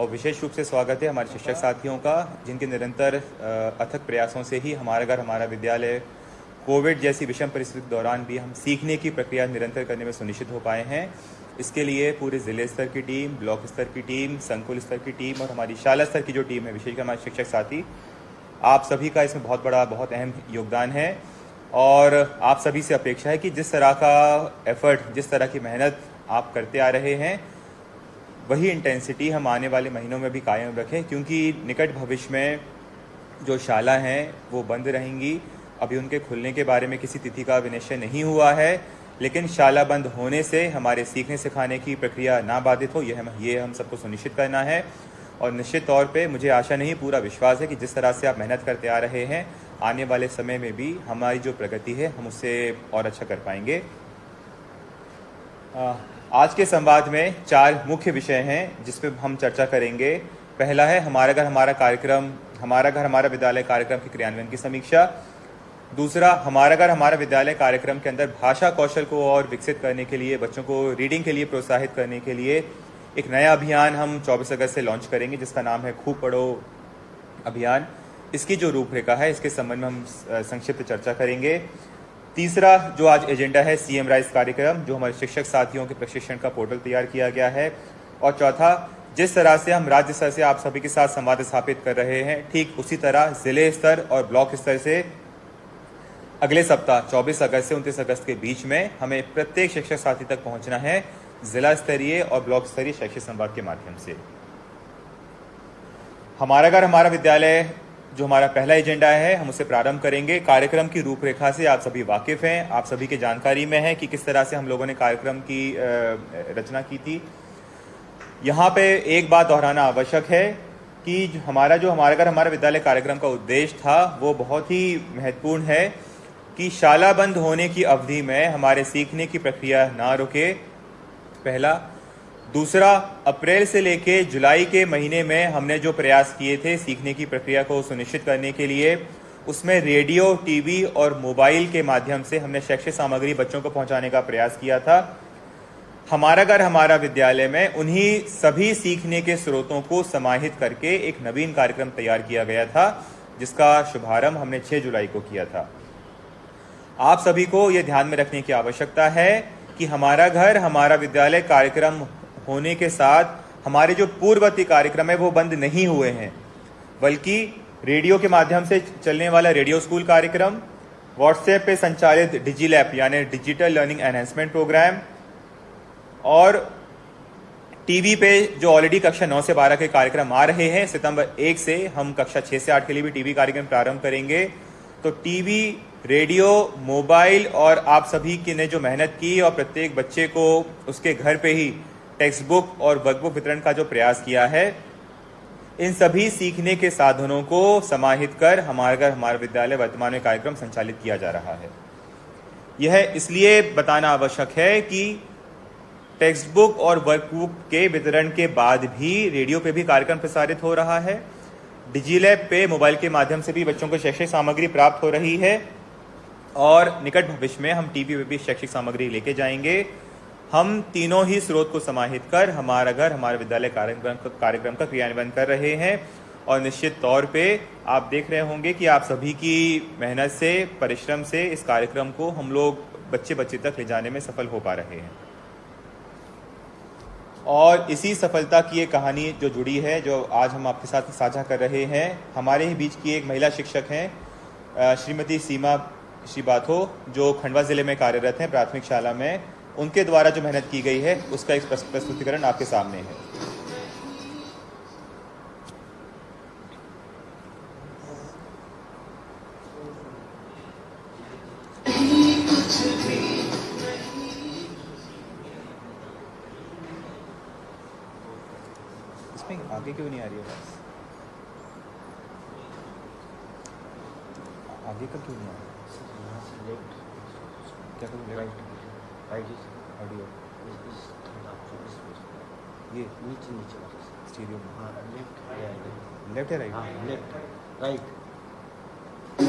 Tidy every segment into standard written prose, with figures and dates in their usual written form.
और विशेष रूप से स्वागत है हमारे शिक्षक साथियों का, जिनके निरंतर अथक प्रयासों से ही हमारा घर हमारा विद्यालय कोविड जैसी विषम परिस्थिति के दौरान भी हम सीखने की प्रक्रिया निरंतर करने में सुनिश्चित हो पाए हैं। इसके लिए पूरे ज़िले स्तर की टीम, ब्लॉक स्तर की टीम, संकुल स्तर की टीम और हमारी शाला स्तर की जो टीम है, विशेषकर हमारे शिक्षक साथी, आप सभी का इसमें बहुत अहम योगदान है। और आप सभी से अपेक्षा है कि जिस तरह का एफर्ट, जिस तरह की मेहनत आप करते आ रहे हैं, वही इंटेंसिटी हम आने वाले महीनों में भी कायम रखें, क्योंकि निकट भविष्य में जो शाला हैं वो बंद रहेंगी। अभी उनके खुलने के बारे में किसी तिथि का विनिश्चय नहीं हुआ है, लेकिन शाला बंद होने से हमारे सीखने सिखाने की प्रक्रिया ना बाधित हो, ये हम सबको सुनिश्चित करना है। और निश्चित तौर पे मुझे आशा नहीं, पूरा विश्वास है कि जिस तरह से आप मेहनत करते आ रहे हैं, आने वाले समय में भी हमारी जो प्रगति है हम उससे और अच्छा कर पाएंगे। आज के संवाद में 4 मुख्य विषय हैं जिस पे हम चर्चा करेंगे। पहला है हमारा घर हमारा कार्यक्रम, हमारा घर हमारा विद्यालय कार्यक्रम के क्रियान्वयन की समीक्षा। दूसरा, हमारा घर हमारा विद्यालय कार्यक्रम के अंदर भाषा कौशल को और विकसित करने के लिए, बच्चों को रीडिंग के लिए प्रोत्साहित करने के लिए एक नया अभियान हम 24 अगस्त से लॉन्च करेंगे, जिसका नाम है खूब पढ़ो अभियान। इसकी जो रूपरेखा है, इसके संबंध में हम संक्षिप्त चर्चा करेंगे। तीसरा जो आज एजेंडा है, सीएम राइज कार्यक्रम, जो हमारे शिक्षक साथियों के प्रशिक्षण का पोर्टल तैयार किया गया है। और चौथा, जिस तरह से हम राज्य स्तर से आप सभी के साथ संवाद स्थापित कर रहे हैं, ठीक उसी तरह जिले स्तर और ब्लॉक स्तर से अगले सप्ताह 24 अगस्त से 29 अगस्त के बीच में हमें प्रत्येक शिक्षक साथी तक पहुंचना है, जिला स्तरीय और ब्लॉक स्तरीय शैक्षिक संवाद के माध्यम से। हमारा घर हमारा विद्यालय जो हमारा पहला एजेंडा है, हम उसे प्रारंभ करेंगे। कार्यक्रम की रूपरेखा से आप सभी वाकिफ हैं, आप सभी के जानकारी में है कि किस तरह से हम लोगों ने कार्यक्रम की रचना की थी। यहाँ पे एक बात दोहराना आवश्यक है कि हमारा घर हमारा विद्यालय कार्यक्रम का उद्देश्य था वो बहुत ही महत्वपूर्ण है कि शाला बंद होने की अवधि में हमारे सीखने की प्रक्रिया ना रुके, पहला। दूसरा, अप्रैल से लेके जुलाई के महीने में हमने जो प्रयास किए थे सीखने की प्रक्रिया को सुनिश्चित करने के लिए, उसमें रेडियो, टीवी और मोबाइल के माध्यम से हमने शैक्षिक सामग्री बच्चों को पहुंचाने का प्रयास किया था। हमारा घर हमारा विद्यालय में उन्हीं सभी सीखने के स्रोतों को समाहित करके एक नवीन कार्यक्रम तैयार किया गया था, जिसका शुभारंभ हमने 6 जुलाई को किया था। आप सभी को यह ध्यान में रखने की आवश्यकता है कि हमारा घर हमारा विद्यालय कार्यक्रम होने के साथ हमारे जो पूर्ववर्ती कार्यक्रम है वो बंद नहीं हुए हैं, बल्कि रेडियो के माध्यम से चलने वाला रेडियो स्कूल कार्यक्रम, व्हाट्सएप पे संचालित डिजिलैप यानी डिजिटल लर्निंग एनहेंसमेंट प्रोग्राम, और टीवी पे जो ऑलरेडी कक्षा 9 से 12 के कार्यक्रम आ रहे हैं, सितंबर 1 से हम कक्षा 6 से 8 के लिए भी टीवी कार्यक्रम प्रारंभ करेंगे। तो टीवी, रेडियो, मोबाइल और आप सभी की ने जो मेहनत की और प्रत्येक बच्चे को उसके घर पे ही टेक्स्ट बुक और वर्कबुक वितरण का जो प्रयास किया है, इन सभी सीखने के साधनों को समाहित कर हमारा घर हमारा विद्यालय वर्तमान में कार्यक्रम संचालित किया जा रहा है। यह इसलिए बताना आवश्यक है कि टेक्स्ट बुक और वर्कबुक के वितरण के बाद भी रेडियो पे भी कार्यक्रम प्रसारित हो रहा है, डिजिलैब पे मोबाइल के माध्यम से भी बच्चों को शैक्षिक सामग्री प्राप्त हो रही है, और निकट भविष्य में हम टीवी पे भी शैक्षिक सामग्री लेके जाएंगे। हम तीनों ही स्रोत को समाहित कर हमारा घर हमारा विद्यालय कार्यक्रम का क्रियान्वयन कर रहे हैं। और निश्चित तौर पे आप देख रहे होंगे कि आप सभी की मेहनत से, परिश्रम से इस कार्यक्रम को हम लोग बच्चे तक ले जाने में सफल हो पा रहे हैं। और इसी सफलता की एक कहानी जो जुड़ी है, जो आज हम आपके साथ साझा कर रहे हैं, हमारे ही बीच की एक महिला शिक्षक हैं, श्रीमती सीमा श्रीबाथो, जो खंडवा जिले में कार्यरत हैं प्राथमिक शाला में। उनके द्वारा जो मेहनत की गई है उसका एक प्रस्तुतिकरण आपके सामने है। इसमें आगे क्यों नहीं आ रही है बात? आगे का क्यों नहीं आ रहा? क्या करूँ? राइट ऑडियो ये नीचे स्टीरियो में लेफ्ट है राइट? Left right.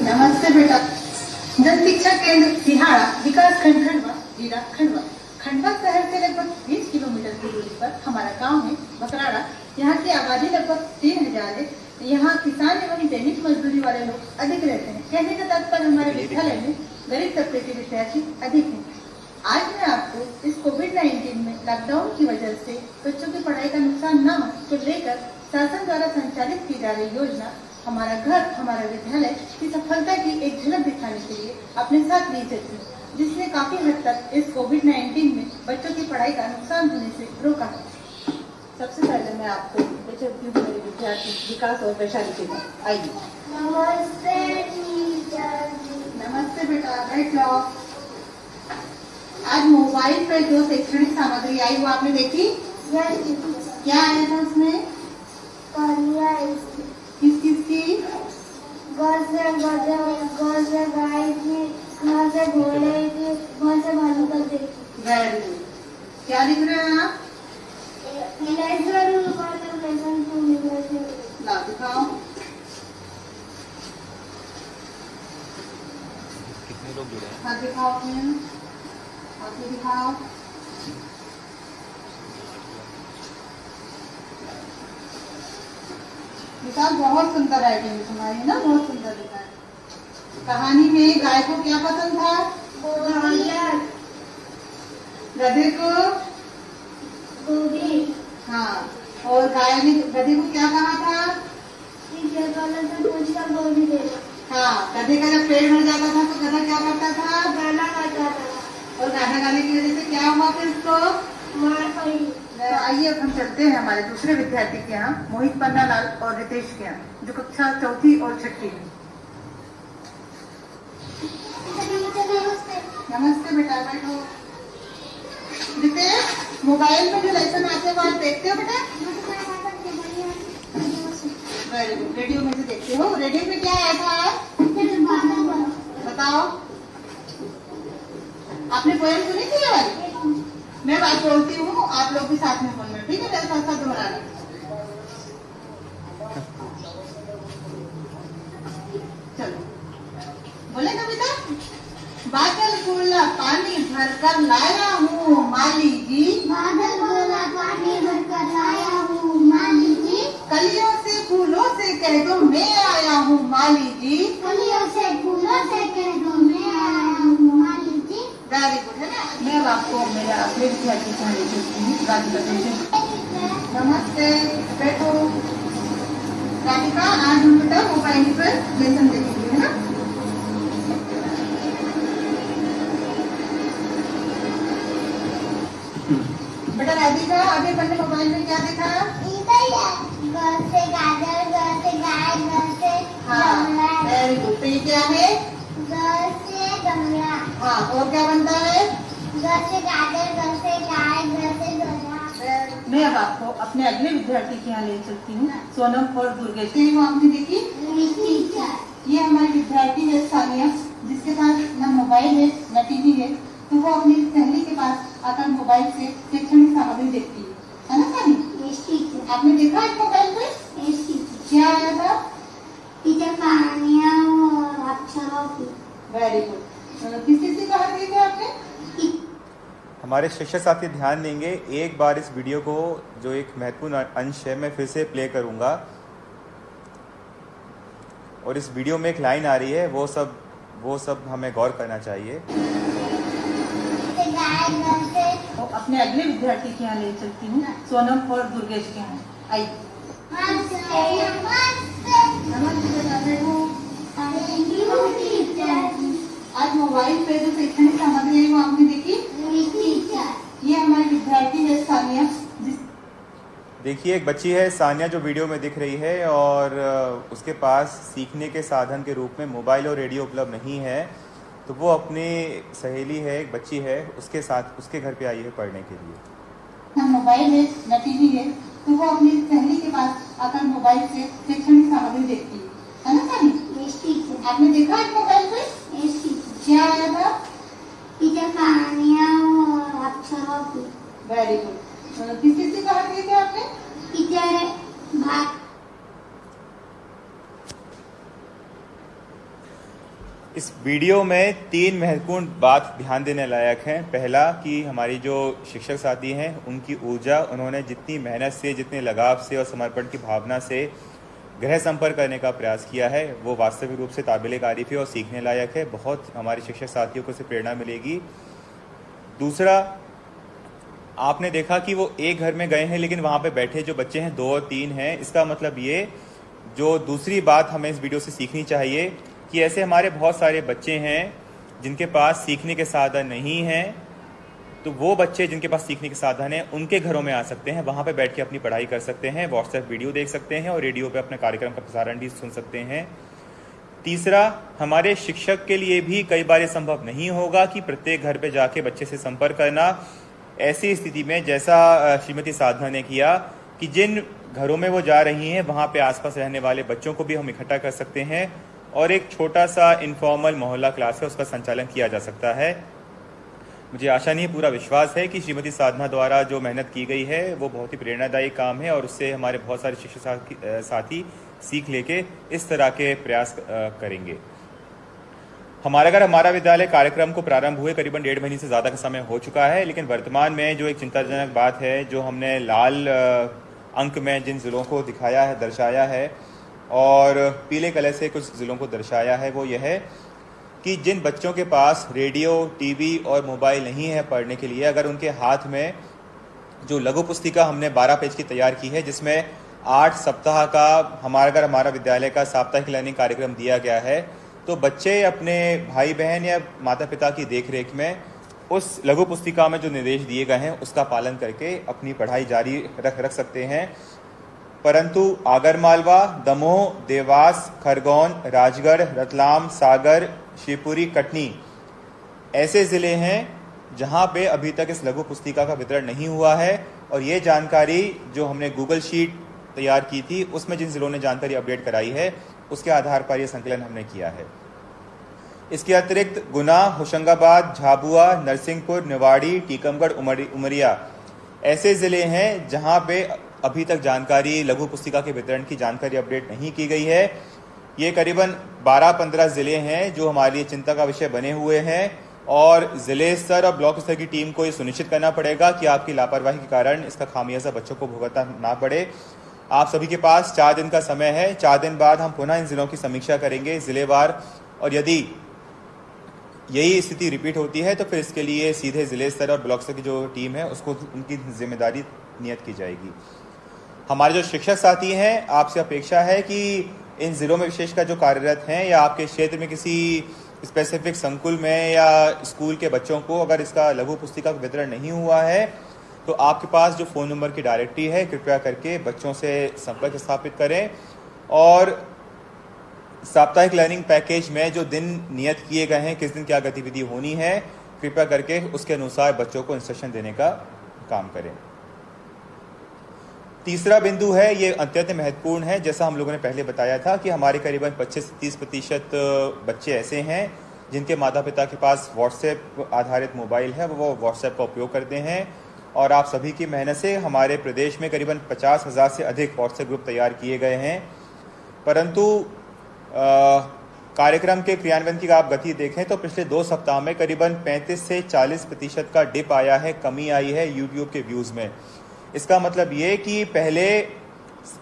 नमस्ते बेटा। जन शिक्षा केंद्र सिहाड़ा विकास खंड खंडवा जिला खंडवा शहर से लगभग 20 किलोमीटर की दूरी पर हमारा गांव है बकराड़ा। यहाँ की आबादी लगभग 3000 है। यहाँ किसान एवं दैनिक मजदूरी वाले लोग अधिक रहते हैं। कहने का तात्पर्य हमारे विद्यालय में गरीब तबके के विद्यार्थी अधिक हैं। आज मैं आपको इस कोविड-19 में लॉकडाउन की वजह से बच्चों की पढ़ाई का नुकसान न हो तो लेकर शासन द्वारा संचालित की जा रही योजना हमारा घर हमारा विद्यालय की सफलता की एक झलक दिखाने के लिए अपने साथ ली जाती है, जिसने काफी हद तक इस कोविड-19 में बच्चों की पढ़ाई का नुकसान होने से रोका है। सबसे पहले मैं आपको चलती हूँ मेरे विद्यार्थी विकास और वैशाली के साथ। आइए। नमस्ते टीचर जी। नमस्ते बेटा, बैठ जाओ। आज मोबाइल पर जो शैक्षणिक सामग्री आई वो आपने देखी? क्या आया था उसमें? किस किस की? गाय की, घास से घोड़े की, घास से भालू का देखी। Very good. क्या लिख रहे हैं आप? ला दिखाओ। कितने लोग जुड़े हैं? हाथ दिखाओ अपने, हाथ दिखाओ। विशाल, बहुत सुंदर राइटिंग है तुम्हारी ना, बहुत सुंदर लिखा है। कहानी में गाय को क्या पसंद था? गधे को गोभी। हाँ, और गाय ने गधे को क्या कहा था? पूछकर गोभी दे दो। हाँ, गधे का जब पेट भर जाता था तो गधा क्या करता था? गाना गाता था। और गाना गाने की वजह से क्या हुआ फिर उसको? मार पड़ी। तो आइए अब हम चलते हैं हमारे दूसरे विद्यार्थी के यहाँ, मोहित पन्नालाल और रितेश के यहाँ, जो कक्षा 4th और 6th में। नमस्ते बेटा, बैठो। रितेश, मोबाइल में जो लेसन आते हैं वो आप देखते हो बेटा? Very good. रेडियो में से देखते हो? रेडियो में क्या आया था? बताओ। आपने पोएम सुनी थी ये वाली? मैं बात बोलती हूँ, आप लोग भी साथ में बोलना, ठीक है? मेरे साथ साथ दोहराना। चलो, बोले कविता? बादल बोला पानी भरकर लाया हूँ माली जी। बादल बोला पानी भरकर लाया हूँ माली जी। कलियों से फूलों से कह दो मैं आया हूँ माली जी। कलियों से फूलों से कह दो मैं आया हूँ माली जी। वेरी गुड, है ना? मैं अब आपको मेरा अपने विद्यार्थी कहानी देती हूँ, राधिका से। नमस्ते, बैठो। राधिका, आज हम बेटा मोबाइल पर लेसन देखेंगे, है ना? बेटा राधिका, अभी अपन ने मोबाइल में क्या देखा? घर से गाजर, घर से गाय, घर से गमला। Very good. तो ये क्या है? घर से गमला। हाँ, और क्या बनता है? घर से गाजर, घर से गाय, घर से गमला। मैं अब आपको अपने अगले विद्यार्थी के यहाँ ले चलती हूँ, सोनम और दुर्गेश। वो आपने देखी? ये हमारी विद्यार्थी है सानिया, जिसके पास न मोबाइल है न टीवी है, तो वो अपनी सहेली के पास आकर मोबाइल से शैक्षणिक सामग्री देखती है ना सानी? आपने देखा है मोबाइल पे? क्या आया था? टीचर कहानियाँ और अक्षरों की। Very good. किस किस की कहानी देखी आपने? हमारे शिक्षक साथी ध्यान देंगे। एक बार इस वीडियो को, जो एक महत्वपूर्ण अंश है, मैं फिर से प्ले करूंगा, और इस वीडियो में एक लाइन आ रही है, वो सब हमें गौर करना चाहिए। तो अपने अगले विद्यार्थी के यहाँ ले चलती हूँ, सोनम और दुर्गेश के यहाँ। आइए। आज मोबाइल पे जो शैक्षणिक सामग्री है वो आपने देखी? ये हमारी विद्यार्थी है सानिया। देखिए, एक बच्ची है सानिया जो वीडियो में दिख रही है, और उसके पास सीखने के साधन के रूप में मोबाइल और रेडियो उपलब्ध नहीं है, तो वो अपनी सहेली है, एक बच्ची है, उसके साथ उसके घर पे आई है पढ़ने के लिए। न मोबाइल है न टीवी है, तो वो अपनी सहेली के पास आकर मोबाइल से शैक्षणिक सामग्री देखती है ना सानी? आपने देखा है मोबाइल पे? क्या आया था? टीचर कहानियाँ और अक्षरों की। Very good. किस किस की कहानी देखी आपने? टीचर भाग। इस वीडियो में 3 महत्वपूर्ण बात ध्यान देने लायक हैं। पहला कि हमारी जो शिक्षक साथी हैं उनकी ऊर्जा, उन्होंने जितनी मेहनत से, जितने लगाव से और समर्पण की भावना से गृह संपर्क करने का प्रयास किया है वो वास्तविक रूप से काबिल तारीफ है और सीखने लायक है। बहुत हमारे शिक्षक साथियों को इससे प्रेरणा मिलेगी। दूसरा, आपने देखा कि वो एक घर में गए हैं लेकिन वहाँ पे बैठे जो बच्चे हैं 2 और 3 हैं। इसका मतलब ये, जो दूसरी बात हमें इस वीडियो से सीखनी चाहिए कि ऐसे हमारे बहुत सारे बच्चे हैं जिनके पास सीखने के साधन नहीं हैं। तो वो बच्चे जिनके पास सीखने के साधन हैं उनके घरों में आ सकते हैं, वहाँ पे बैठ के अपनी पढ़ाई कर सकते हैं, व्हाट्सएप वीडियो देख सकते हैं और रेडियो पे अपने कार्यक्रम का प्रसारण भी सुन सकते हैं। तीसरा, हमारे शिक्षक के लिए भी कई बार ये संभव नहीं होगा कि प्रत्येक घर पे जाके बच्चे से संपर्क करना। ऐसी स्थिति में जैसा श्रीमती साधना ने किया कि जिन घरों में वो जा रही हैं वहाँ पे आसपास रहने वाले बच्चों को भी हम इकट्ठा कर सकते हैं और एक छोटा सा इनफॉर्मल मोहल्ला क्लास है उसका संचालन किया जा सकता है। मुझे आशा नहीं, पूरा विश्वास है कि श्रीमती साधना द्वारा जो मेहनत की गई है वो बहुत ही प्रेरणादायी काम है और उससे हमारे बहुत सारे शिक्षक साथी सीख लेके इस तरह के प्रयास करेंगे। हमारा विद्यालय कार्यक्रम को प्रारंभ हुए करीबन 1.5 महीने से ज़्यादा का समय हो चुका है, लेकिन वर्तमान में जो एक चिंताजनक बात है, जो हमने लाल अंक में जिन ज़िलों को दिखाया है, दर्शाया है और पीले कलर से कुछ ज़िलों को दर्शाया है, वो यह है कि जिन बच्चों के पास रेडियो, टीवी और मोबाइल नहीं है पढ़ने के लिए, अगर उनके हाथ में जो लघु पुस्तिका हमने 12 पेज की तैयार की है जिसमें 8 सप्ताह का हमारा विद्यालय का साप्ताहिक लर्निंग कार्यक्रम दिया गया है, तो बच्चे अपने भाई बहन या माता पिता की देखरेख में उस लघु पुस्तिका में जो निर्देश दिए गए हैं उसका पालन करके अपनी पढ़ाई जारी रख सकते हैं। परंतु आगरमालवा, दमोह, देवास, खरगोन, राजगढ़, रतलाम, सागर, शिवपुरी, कटनी ऐसे ज़िले हैं जहां पे अभी तक इस लघु पुस्तिका का वितरण नहीं हुआ है और ये जानकारी जो हमने गूगल शीट तैयार की थी उसमें जिन ज़िलों ने जानकारी अपडेट कराई है उसके आधार पर यह संकलन हमने किया है। इसके अतिरिक्त गुना, होशंगाबाद, झाबुआ, नरसिंहपुर, निवाड़ी, टीकमगढ़, उमरिया ऐसे ज़िले हैं जहां पे अभी तक जानकारी, लघु पुस्तिका के वितरण की जानकारी अपडेट नहीं की गई है। ये करीबन 12-15 ज़िले हैं जो हमारे लिए चिंता का विषय बने हुए हैं और ज़िले स्तर और ब्लॉक स्तर की टीम को ये सुनिश्चित करना पड़ेगा कि आपकी लापरवाही के कारण इसका खामियाजा बच्चों को भुगतना ना पड़े। आप सभी के पास 4 दिन का समय है। 4 दिन बाद हम पुनः इन ज़िलों की समीक्षा करेंगे ज़िलेवार, और यदि यही स्थिति रिपीट होती है तो फिर इसके लिए सीधे ज़िले स्तर और ब्लॉक स्तर की जो टीम है उसको उनकी जिम्मेदारी नियत की जाएगी। हमारे जो शिक्षक साथी हैं, आपसे अपेक्षा है कि इन ज़िलों में विशेषकर जो कार्यरत हैं या आपके क्षेत्र में किसी स्पेसिफिक संकुल में या स्कूल के बच्चों को अगर इसका लघु पुस्तिका का वितरण नहीं हुआ है तो आपके पास जो फ़ोन नंबर की डायरेक्टरी है कृपया करके बच्चों से संपर्क स्थापित करें और साप्ताहिक लर्निंग पैकेज में जो दिन नियत किए गए हैं, किस दिन क्या गतिविधि होनी है, कृपया करके उसके अनुसार बच्चों को इंस्ट्रक्शन देने का काम करें। तीसरा बिंदु है, ये अत्यंत महत्वपूर्ण है। जैसा हम लोगों ने पहले बताया था कि हमारे करीबन 25 से 30% बच्चे ऐसे हैं जिनके माता पिता के पास व्हाट्सएप आधारित मोबाइल है, वो व्हाट्सएप का उपयोग करते हैं और आप सभी की मेहनत से हमारे प्रदेश में करीबन 50,000 से अधिक व्हाट्सएप ग्रुप तैयार किए गए हैं। परंतु कार्यक्रम के क्रियान्वयन की आप गति देखें तो पिछले 2 सप्ताह में करीबन 35 से 40% का डिप आया है, कमी आई है यूट्यूब के व्यूज़ में। इसका मतलब ये कि पहले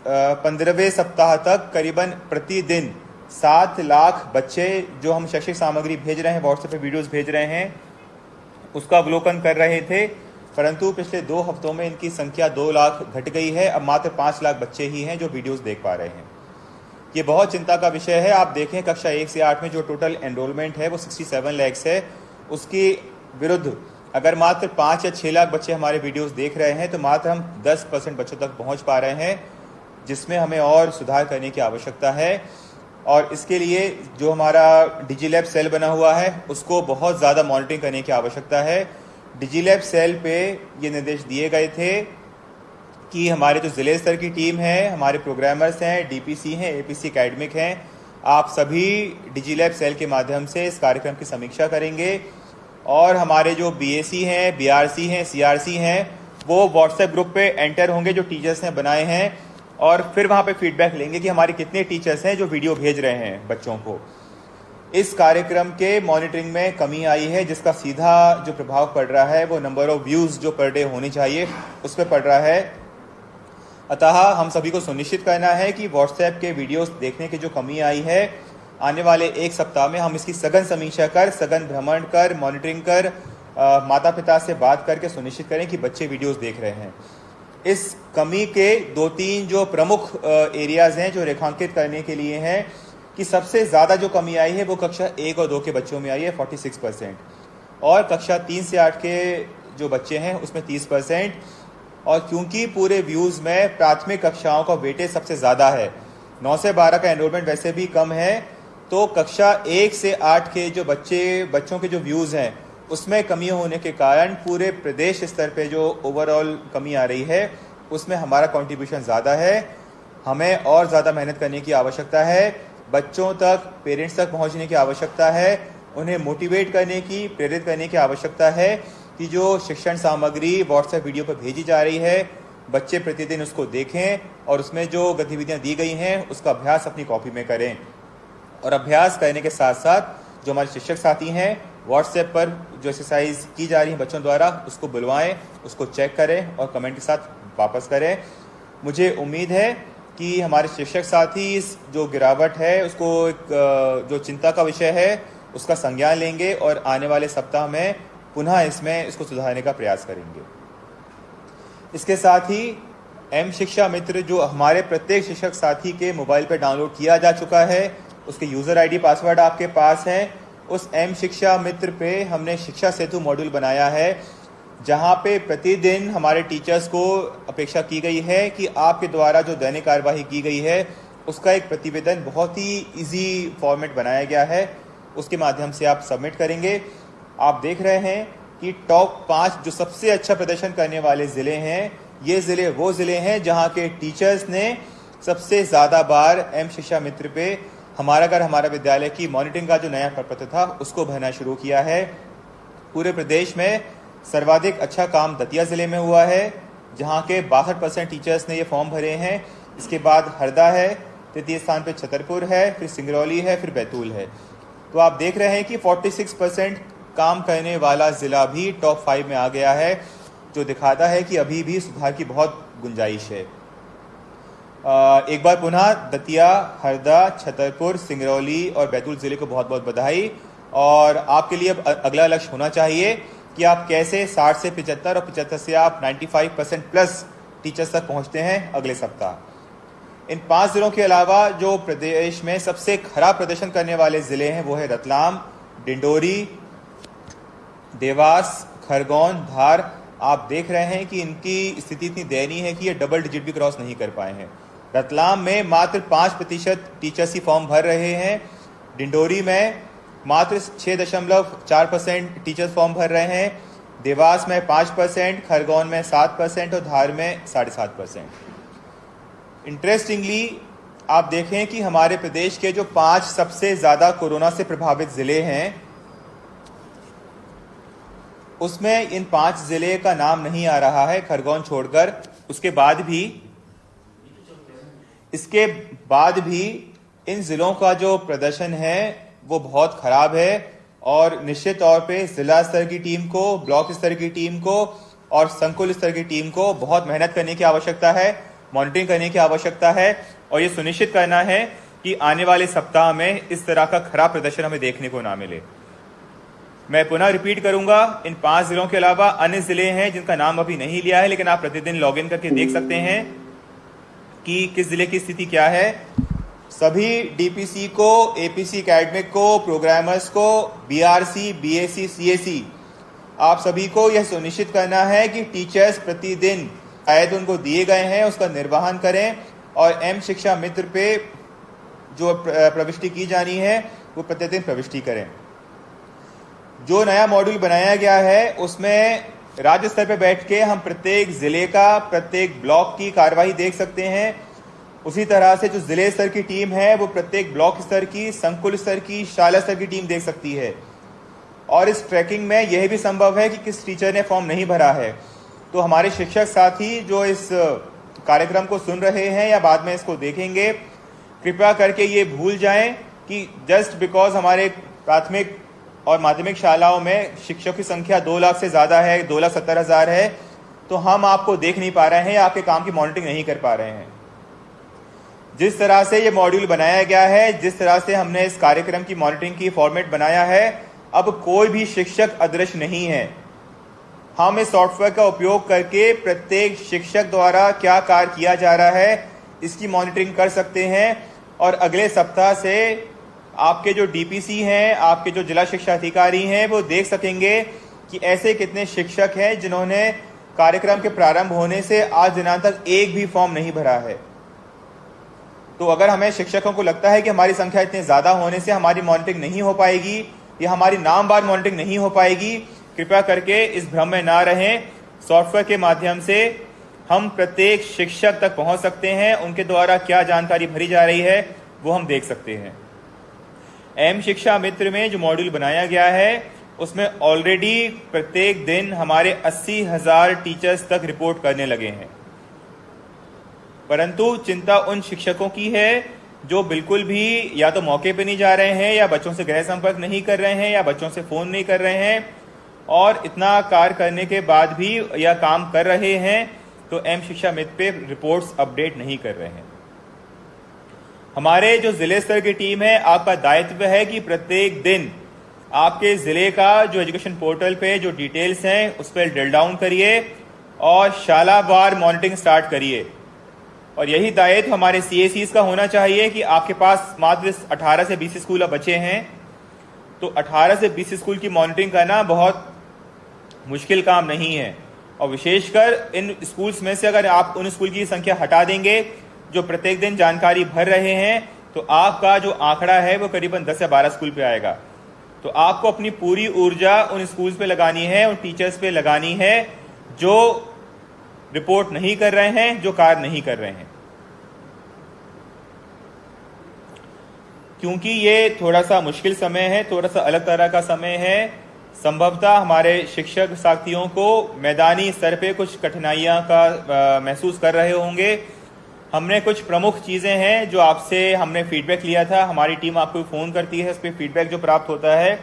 15वें सप्ताह तक करीबन प्रतिदिन 7 लाख बच्चे जो हम शैक्षिक सामग्री भेज रहे हैं, व्हाट्सएप पे वीडियोस भेज रहे हैं, उसका अवलोकन कर रहे थे। परंतु पिछले 2 हफ्तों में इनकी संख्या 2 लाख घट गई है। अब मात्र 5 लाख बच्चे ही हैं जो वीडियोस देख पा रहे हैं। ये बहुत चिंता का विषय है। आप देखें कक्षा 1 से 8 में जो टोटल एनरोलमेंट है वो 67 लाख है। उसकी विरुद्ध अगर मात्र 5 या 6 लाख बच्चे हमारे वीडियोस देख रहे हैं तो मात्र हम 10% बच्चों तक पहुंच पा रहे हैं, जिसमें हमें और सुधार करने की आवश्यकता है। और इसके लिए जो हमारा डिजीलैब सेल बना हुआ है उसको बहुत ज़्यादा मॉनिटरिंग करने की आवश्यकता है। डिजीलैब सेल पे ये निर्देश दिए गए थे कि हमारे जो ज़िले स्तर की टीम है, हमारे प्रोग्रामर्स हैं, डीपीसी हैं, एपीसी एकेडमिक हैं, आप सभी डिजीलैब सेल के माध्यम से इस कार्यक्रम की समीक्षा करेंगे और हमारे जो बीएसी हैं, बीआरसी हैं, सीआरसी हैं, वो व्हाट्सएप ग्रुप पे एंटर होंगे जो टीचर्स ने बनाए हैं और फिर वहाँ पे फीडबैक लेंगे कि हमारे कितने टीचर्स हैं जो वीडियो भेज रहे हैं बच्चों को। इस कार्यक्रम के मॉनिटरिंग में कमी आई है, जिसका सीधा जो प्रभाव पड़ रहा है वो नंबर ऑफ व्यूज जो पर डे होनी चाहिए उस पर पड़ रहा है। अतः हम सभी को सुनिश्चित करना है कि व्हाट्सएप के वीडियोस देखने की जो कमी आई है, आने वाले एक सप्ताह में हम इसकी सघन समीक्षा कर, सघन भ्रमण कर, मॉनिटरिंग कर, माता पिता से बात करके सुनिश्चित करें कि बच्चे वीडियोस देख रहे हैं। इस कमी के 2-3 जो प्रमुख एरियाज हैं जो रेखांकित करने के लिए हैं कि सबसे ज़्यादा जो कमी आई है वो कक्षा 1 और 2 के बच्चों में आई है 46%, और कक्षा 3 से 8 के जो बच्चे हैं उसमें 30%। और क्योंकि पूरे व्यूज़ में प्राथमिक कक्षाओं का वेटेज सबसे ज़्यादा है, 9 से 12 का एनरोलमेंट वैसे भी कम है, तो कक्षा 1 से 8 के जो बच्चों के जो व्यूज़ हैं उसमें कमी होने के कारण पूरे प्रदेश स्तर पे जो ओवरऑल कमी आ रही है उसमें हमारा कंट्रीब्यूशन ज़्यादा है। हमें और ज़्यादा मेहनत करने की आवश्यकता है, बच्चों तक, पेरेंट्स तक पहुंचने की आवश्यकता है, उन्हें मोटिवेट करने की, प्रेरित करने की आवश्यकता है कि जो शिक्षण सामग्री व्हाट्सएप वीडियो पर भेजी जा रही है बच्चे प्रतिदिन उसको देखें और उसमें जो गतिविधियां दी गई हैं उसका अभ्यास अपनी कॉपी में करें। और अभ्यास करने के साथ साथ जो हमारे शिक्षक साथी हैं व्हाट्सएप पर जो एक्सरसाइज की जा रही है बच्चों द्वारा उसको बुलवाएं, उसको चेक करें और कमेंट के साथ वापस करें। मुझे उम्मीद है कि हमारे शिक्षक साथी इस जो गिरावट है उसको एक जो चिंता का विषय है उसका संज्ञान लेंगे और आने वाले सप्ताह में पुनः इसको सुधारने का प्रयास करेंगे। इसके साथ ही एम शिक्षा मित्र जो हमारे प्रत्येक शिक्षक साथी के मोबाइल पर डाउनलोड किया जा चुका है, उसके यूज़र आईडी पासवर्ड आपके पास है। उस एम शिक्षा मित्र पे हमने शिक्षा सेतु मॉड्यूल बनाया है जहाँ पे प्रतिदिन हमारे टीचर्स को अपेक्षा की गई है कि आपके द्वारा जो दैनिक कार्यवाही की गई है उसका एक प्रतिवेदन बहुत ही इजी फॉर्मेट बनाया गया है, उसके माध्यम से आप सबमिट करेंगे। आप देख रहे हैं कि टॉप 5 जो सबसे अच्छा प्रदर्शन करने वाले ज़िले हैं, ये ज़िले वो ज़िले हैं जहाँ के टीचर्स ने सबसे ज़्यादा बार एम शिक्षा मित्र पे हमारा घर हमारा विद्यालय की मॉनिटरिंग का जो नया प्रपत्र था उसको भरना शुरू किया है। पूरे प्रदेश में सर्वाधिक अच्छा काम दतिया ज़िले में हुआ है जहाँ के 62% टीचर्स ने ये फॉर्म भरे हैं। इसके बाद हरदा है, तृतीय स्थान पे छतरपुर है, फिर सिंगरौली है, फिर बैतूल है। तो आप देख रहे हैं कि 46% काम करने वाला ज़िला भी टॉप 5 में आ गया है, जो दिखाता है कि अभी भी सुधार की बहुत गुंजाइश है। एक बार पुनः दतिया, हरदा, छतरपुर, सिंगरौली और बैतूल ज़िले को बहुत बहुत बधाई। और आपके लिए अब अगला लक्ष्य होना चाहिए कि आप कैसे 60 से 75 और 75 से आप 95% प्लस टीचर्स तक पहुंचते हैं अगले सप्ताह। इन 5 ज़िलों के अलावा जो प्रदेश में सबसे खराब प्रदर्शन करने वाले ज़िले हैं वो है रतलाम, डिंडोरी, देवास, खरगोन, धार। आप देख रहे हैं कि इनकी स्थिति इतनी दयनीय है कि ये डबल डिजिट भी क्रॉस नहीं कर पाए हैं। रतलाम में मात्र 5% टीचर्स ही फॉर्म भर रहे हैं, डिंडोरी में मात्र 6.4% टीचर्स फॉर्म भर रहे हैं, देवास में 5%, खरगोन में 7% और धार में 7.5%। इंटरेस्टिंगली आप देखें कि हमारे प्रदेश के जो 5 सबसे ज़्यादा कोरोना से प्रभावित ज़िले हैं उसमें इन 5 ज़िले का नाम नहीं आ रहा है, खरगोन छोड़कर। इसके बाद भी इन ज़िलों का जो प्रदर्शन है वो बहुत ख़राब है और निश्चित तौर पे ज़िला स्तर की टीम को, ब्लॉक स्तर की टीम को और संकुल स्तर की टीम को बहुत मेहनत करने की आवश्यकता है, मॉनिटरिंग करने की आवश्यकता है और ये सुनिश्चित करना है कि आने वाले सप्ताह में इस तरह का खराब प्रदर्शन हमें देखने को ना मिले। मैं पुनः रिपीट करूंगा, इन 5 ज़िलों के अलावा अन्य ज़िले हैं जिनका नाम अभी नहीं लिया है, लेकिन आप प्रतिदिन लॉगिन करके देख सकते हैं कि किस ज़िले की स्थिति क्या है। सभी डीपीसी को, एपीसी एकेडमिक को, प्रोग्रामर्स को, बीआरसी, बीएससी, सीएससी आप सभी को यह सुनिश्चित करना है कि टीचर्स प्रतिदिन शायद उनको दिए गए हैं उसका निर्वहन करें और एम शिक्षा मित्र पे जो प्रविष्टि की जानी है वो प्रतिदिन प्रविष्टि करें। जो नया मॉड्यूल बनाया गया है उसमें राज्य स्तर पर बैठ के हम प्रत्येक ज़िले का, प्रत्येक ब्लॉक की कार्यवाही देख सकते हैं। उसी तरह से जो ज़िले स्तर की टीम है वो प्रत्येक ब्लॉक स्तर की, संकुल स्तर की, शाला स्तर की टीम देख सकती है। और इस ट्रैकिंग में यह भी संभव है कि किस टीचर ने फॉर्म नहीं भरा है। तो हमारे शिक्षक साथी जो इस कार्यक्रम को सुन रहे हैं या बाद में इसको देखेंगे, कृपया करके ये भूल जाएं कि जस्ट बिकॉज हमारे प्राथमिक और माध्यमिक शालाओं में शिक्षकों की संख्या 2 लाख से ज़्यादा है, 2,70,000 है, तो हम आपको देख नहीं पा रहे हैं या आपके काम की मॉनिटरिंग नहीं कर पा रहे हैं। जिस तरह से ये मॉड्यूल बनाया गया है, जिस तरह से हमने इस कार्यक्रम की मॉनिटरिंग की फॉर्मेट बनाया है, अब कोई भी शिक्षक अदृश्य नहीं है। हम इस सॉफ्टवेयर का उपयोग करके प्रत्येक शिक्षक द्वारा क्या कार्य किया जा रहा है इसकी मॉनिटरिंग कर सकते हैं। और अगले सप्ताह से आपके जो डीपीसी हैं, आपके जो जिला शिक्षा अधिकारी हैं, वो देख सकेंगे कि ऐसे कितने शिक्षक हैं जिन्होंने कार्यक्रम के प्रारंभ होने से आज दिनांक तक एक भी फॉर्म नहीं भरा है। तो अगर हमें शिक्षकों को लगता है कि हमारी संख्या इतनी ज्यादा होने से हमारी मॉनिटरिंग नहीं हो पाएगी या हमारी नामवार मॉनिटरिंग नहीं हो पाएगी, कृपया करके इस भ्रम में ना रहें। सॉफ्टवेयर के माध्यम से हम प्रत्येक शिक्षक तक पहुंच सकते हैं, उनके द्वारा क्या जानकारी भरी जा रही है वो हम देख सकते हैं। एम शिक्षा मित्र में जो मॉड्यूल बनाया गया है उसमें ऑलरेडी प्रत्येक दिन हमारे 80,000 टीचर्स तक रिपोर्ट करने लगे हैं। परंतु चिंता उन शिक्षकों की है जो बिल्कुल भी या तो मौके पे नहीं जा रहे हैं, या बच्चों से गृह संपर्क नहीं कर रहे हैं, या बच्चों से फोन नहीं कर रहे हैं, और इतना कार्य करने के बाद भी या काम कर रहे हैं तो एम शिक्षा मित्र पे रिपोर्ट्स अपडेट नहीं कर रहे हैं। हमारे जो जिले स्तर की टीम है, आपका दायित्व है कि प्रत्येक दिन आपके जिले का जो एजुकेशन पोर्टल पे जो डिटेल्स हैं उस पर ड्रिल डाउन करिए और शालावार मॉनिटरिंग स्टार्ट करिए। और यही दायित्व हमारे CACs का होना चाहिए कि आपके पास मात्र 18 से 20 स्कूल बचे हैं, तो 18 से 20 स्कूल की मॉनिटरिंग करना बहुत मुश्किल काम नहीं है। और विशेषकर इन स्कूल्स में से अगर आप उन स्कूल की संख्या हटा देंगे जो प्रत्येक दिन जानकारी भर रहे हैं, तो आपका जो आंकड़ा है वो करीबन 10 या 12 स्कूल पे आएगा। तो आपको अपनी पूरी ऊर्जा उन स्कूल्स पे लगानी है, उन टीचर्स पे लगानी है जो रिपोर्ट नहीं कर रहे हैं, जो कार्य नहीं कर रहे हैं। क्योंकि ये थोड़ा सा मुश्किल समय है, थोड़ा सा अलग तरह का समय है, संभवतः हमारे शिक्षक साथियों को मैदानी स्तर पे कुछ कठिनाइयां का महसूस कर रहे होंगे। हमने कुछ प्रमुख चीजें हैं जो आपसे हमने फीडबैक लिया था, हमारी टीम आपको फोन करती है, उस पर फीडबैक जो प्राप्त होता है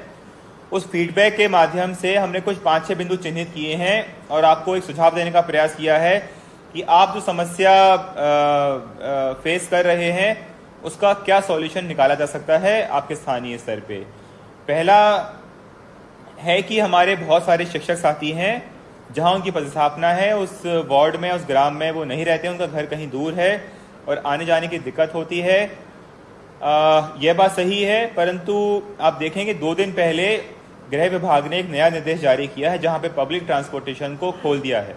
उस फीडबैक के माध्यम से हमने कुछ 5-6 बिंदु चिन्हित किए हैं और आपको एक सुझाव देने का प्रयास किया है कि आप जो समस्या फेस कर रहे हैं उसका क्या सॉल्यूशन निकाला जा सकता है आपके स्थानीय स्तर पे। पहला है कि हमारे बहुत सारे शिक्षक साथी हैं जहां उनकी पदस्थापना है उस वार्ड में, उस ग्राम में वो नहीं रहते, उनका घर कहीं दूर है और आने जाने की दिक्कत होती है। यह बात सही है, परंतु आप देखेंगे 2 दिन पहले गृह विभाग ने एक नया निर्देश जारी किया है जहां पे पब्लिक ट्रांसपोर्टेशन को खोल दिया है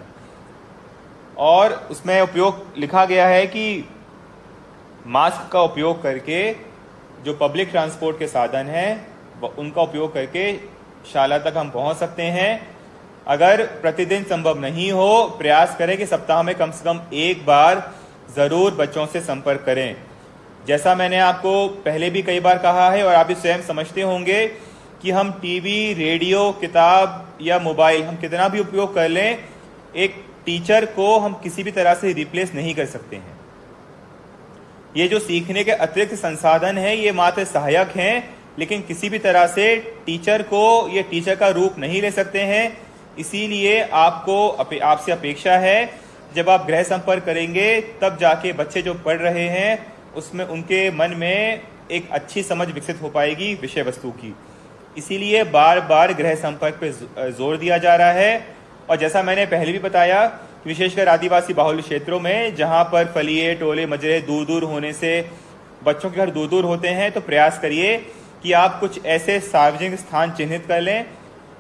और उसमें उपयोग लिखा गया है कि मास्क का उपयोग करके जो पब्लिक ट्रांसपोर्ट के साधन हैं उनका उपयोग करके शाला तक हम पहुंच सकते हैं। अगर प्रतिदिन संभव नहीं हो, प्रयास करें कि सप्ताह में कम से कम एक बार जरूर बच्चों से संपर्क करें। जैसा मैंने आपको पहले भी कई बार कहा है और आप भी स्वयं समझते होंगे कि हम टीवी, रेडियो, किताब या मोबाइल हम कितना भी उपयोग कर लें, एक टीचर को हम किसी भी तरह से रिप्लेस नहीं कर सकते हैं। ये जो सीखने के अतिरिक्त संसाधन हैं ये मात्र सहायक हैं, लेकिन किसी भी तरह से टीचर को ये टीचर का रूप नहीं ले सकते हैं। इसीलिए आपसे अपेक्षा है जब आप गृह संपर्क करेंगे तब जाके बच्चे जो पढ़ रहे हैं उसमें उनके मन में एक अच्छी समझ विकसित हो पाएगी विषय वस्तु की। इसीलिए बार बार गृह संपर्क पे जोर दिया जा रहा है। और जैसा मैंने पहले भी बताया, विशेषकर आदिवासी बाहुल्य क्षेत्रों में जहां पर फलिए, टोले, मजरे दूर दूर होने से बच्चों के घर दूर दूर होते हैं, तो प्रयास करिए कि आप कुछ ऐसे सार्वजनिक स्थान चिन्हित कर लें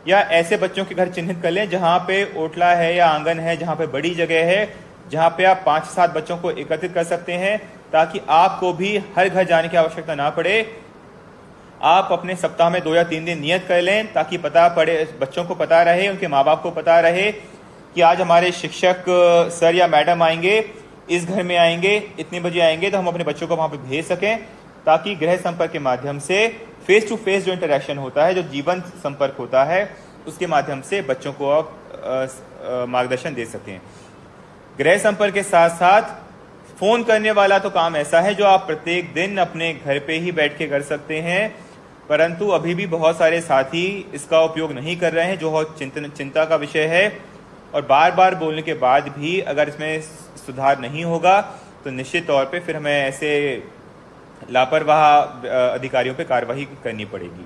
या ऐसे बच्चों के घर चिन्हित कर लें जहां पे ओटला है या आंगन है, जहां पे बड़ी जगह है, जहां पे आप 5-7 बच्चों को एकत्रित कर सकते हैं, ताकि आपको भी हर घर जाने की आवश्यकता ना पड़े। आप अपने सप्ताह में 2 या 3 दिन नियत कर लें ताकि पता पड़े, बच्चों को पता रहे, उनके माँ बाप को पता रहे कि आज हमारे शिक्षक सर या मैडम आएंगे, इस घर में आएंगे, इतने बजे आएंगे, तो हम अपने बच्चों को वहां पे भेज सकें, ताकि गृह संपर्क के माध्यम से फेस टू फेस जो इंटरेक्शन होता है, जो जीवंत संपर्क होता है, उसके माध्यम से बच्चों को आप मार्गदर्शन दे सकें। गृह संपर्क के साथ साथ फोन करने वाला तो काम ऐसा है जो आप प्रत्येक दिन अपने घर पे ही बैठ के कर सकते हैं, परंतु अभी भी बहुत सारे साथी इसका उपयोग नहीं कर रहे हैं, जो बहुत चिंता का विषय है। और बार बार बोलने के बाद भी अगर इसमें सुधार नहीं होगा तो निश्चित तौर पे फिर हमें ऐसे लापरवाह अधिकारियों पे कार्रवाई करनी पड़ेगी।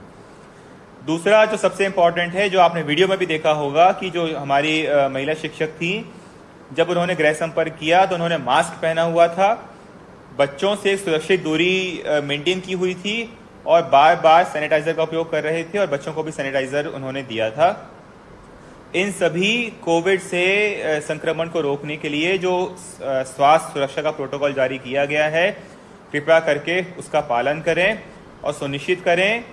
दूसरा जो सबसे इम्पोर्टेंट है, जो आपने वीडियो में भी देखा होगा कि जो हमारी महिला शिक्षक थी, जब उन्होंने गृह संपर्क किया तो उन्होंने मास्क पहना हुआ था, बच्चों से सुरक्षित दूरी मेंटेन की हुई थी और बार बार सैनिटाइजर का उपयोग कर रहे थे और बच्चों को भी सैनिटाइजर उन्होंने दिया था। इन सभी कोविड से संक्रमण को रोकने के लिए जो स्वास्थ्य सुरक्षा का प्रोटोकॉल जारी किया गया है, कृपया करके उसका पालन करें और सुनिश्चित करें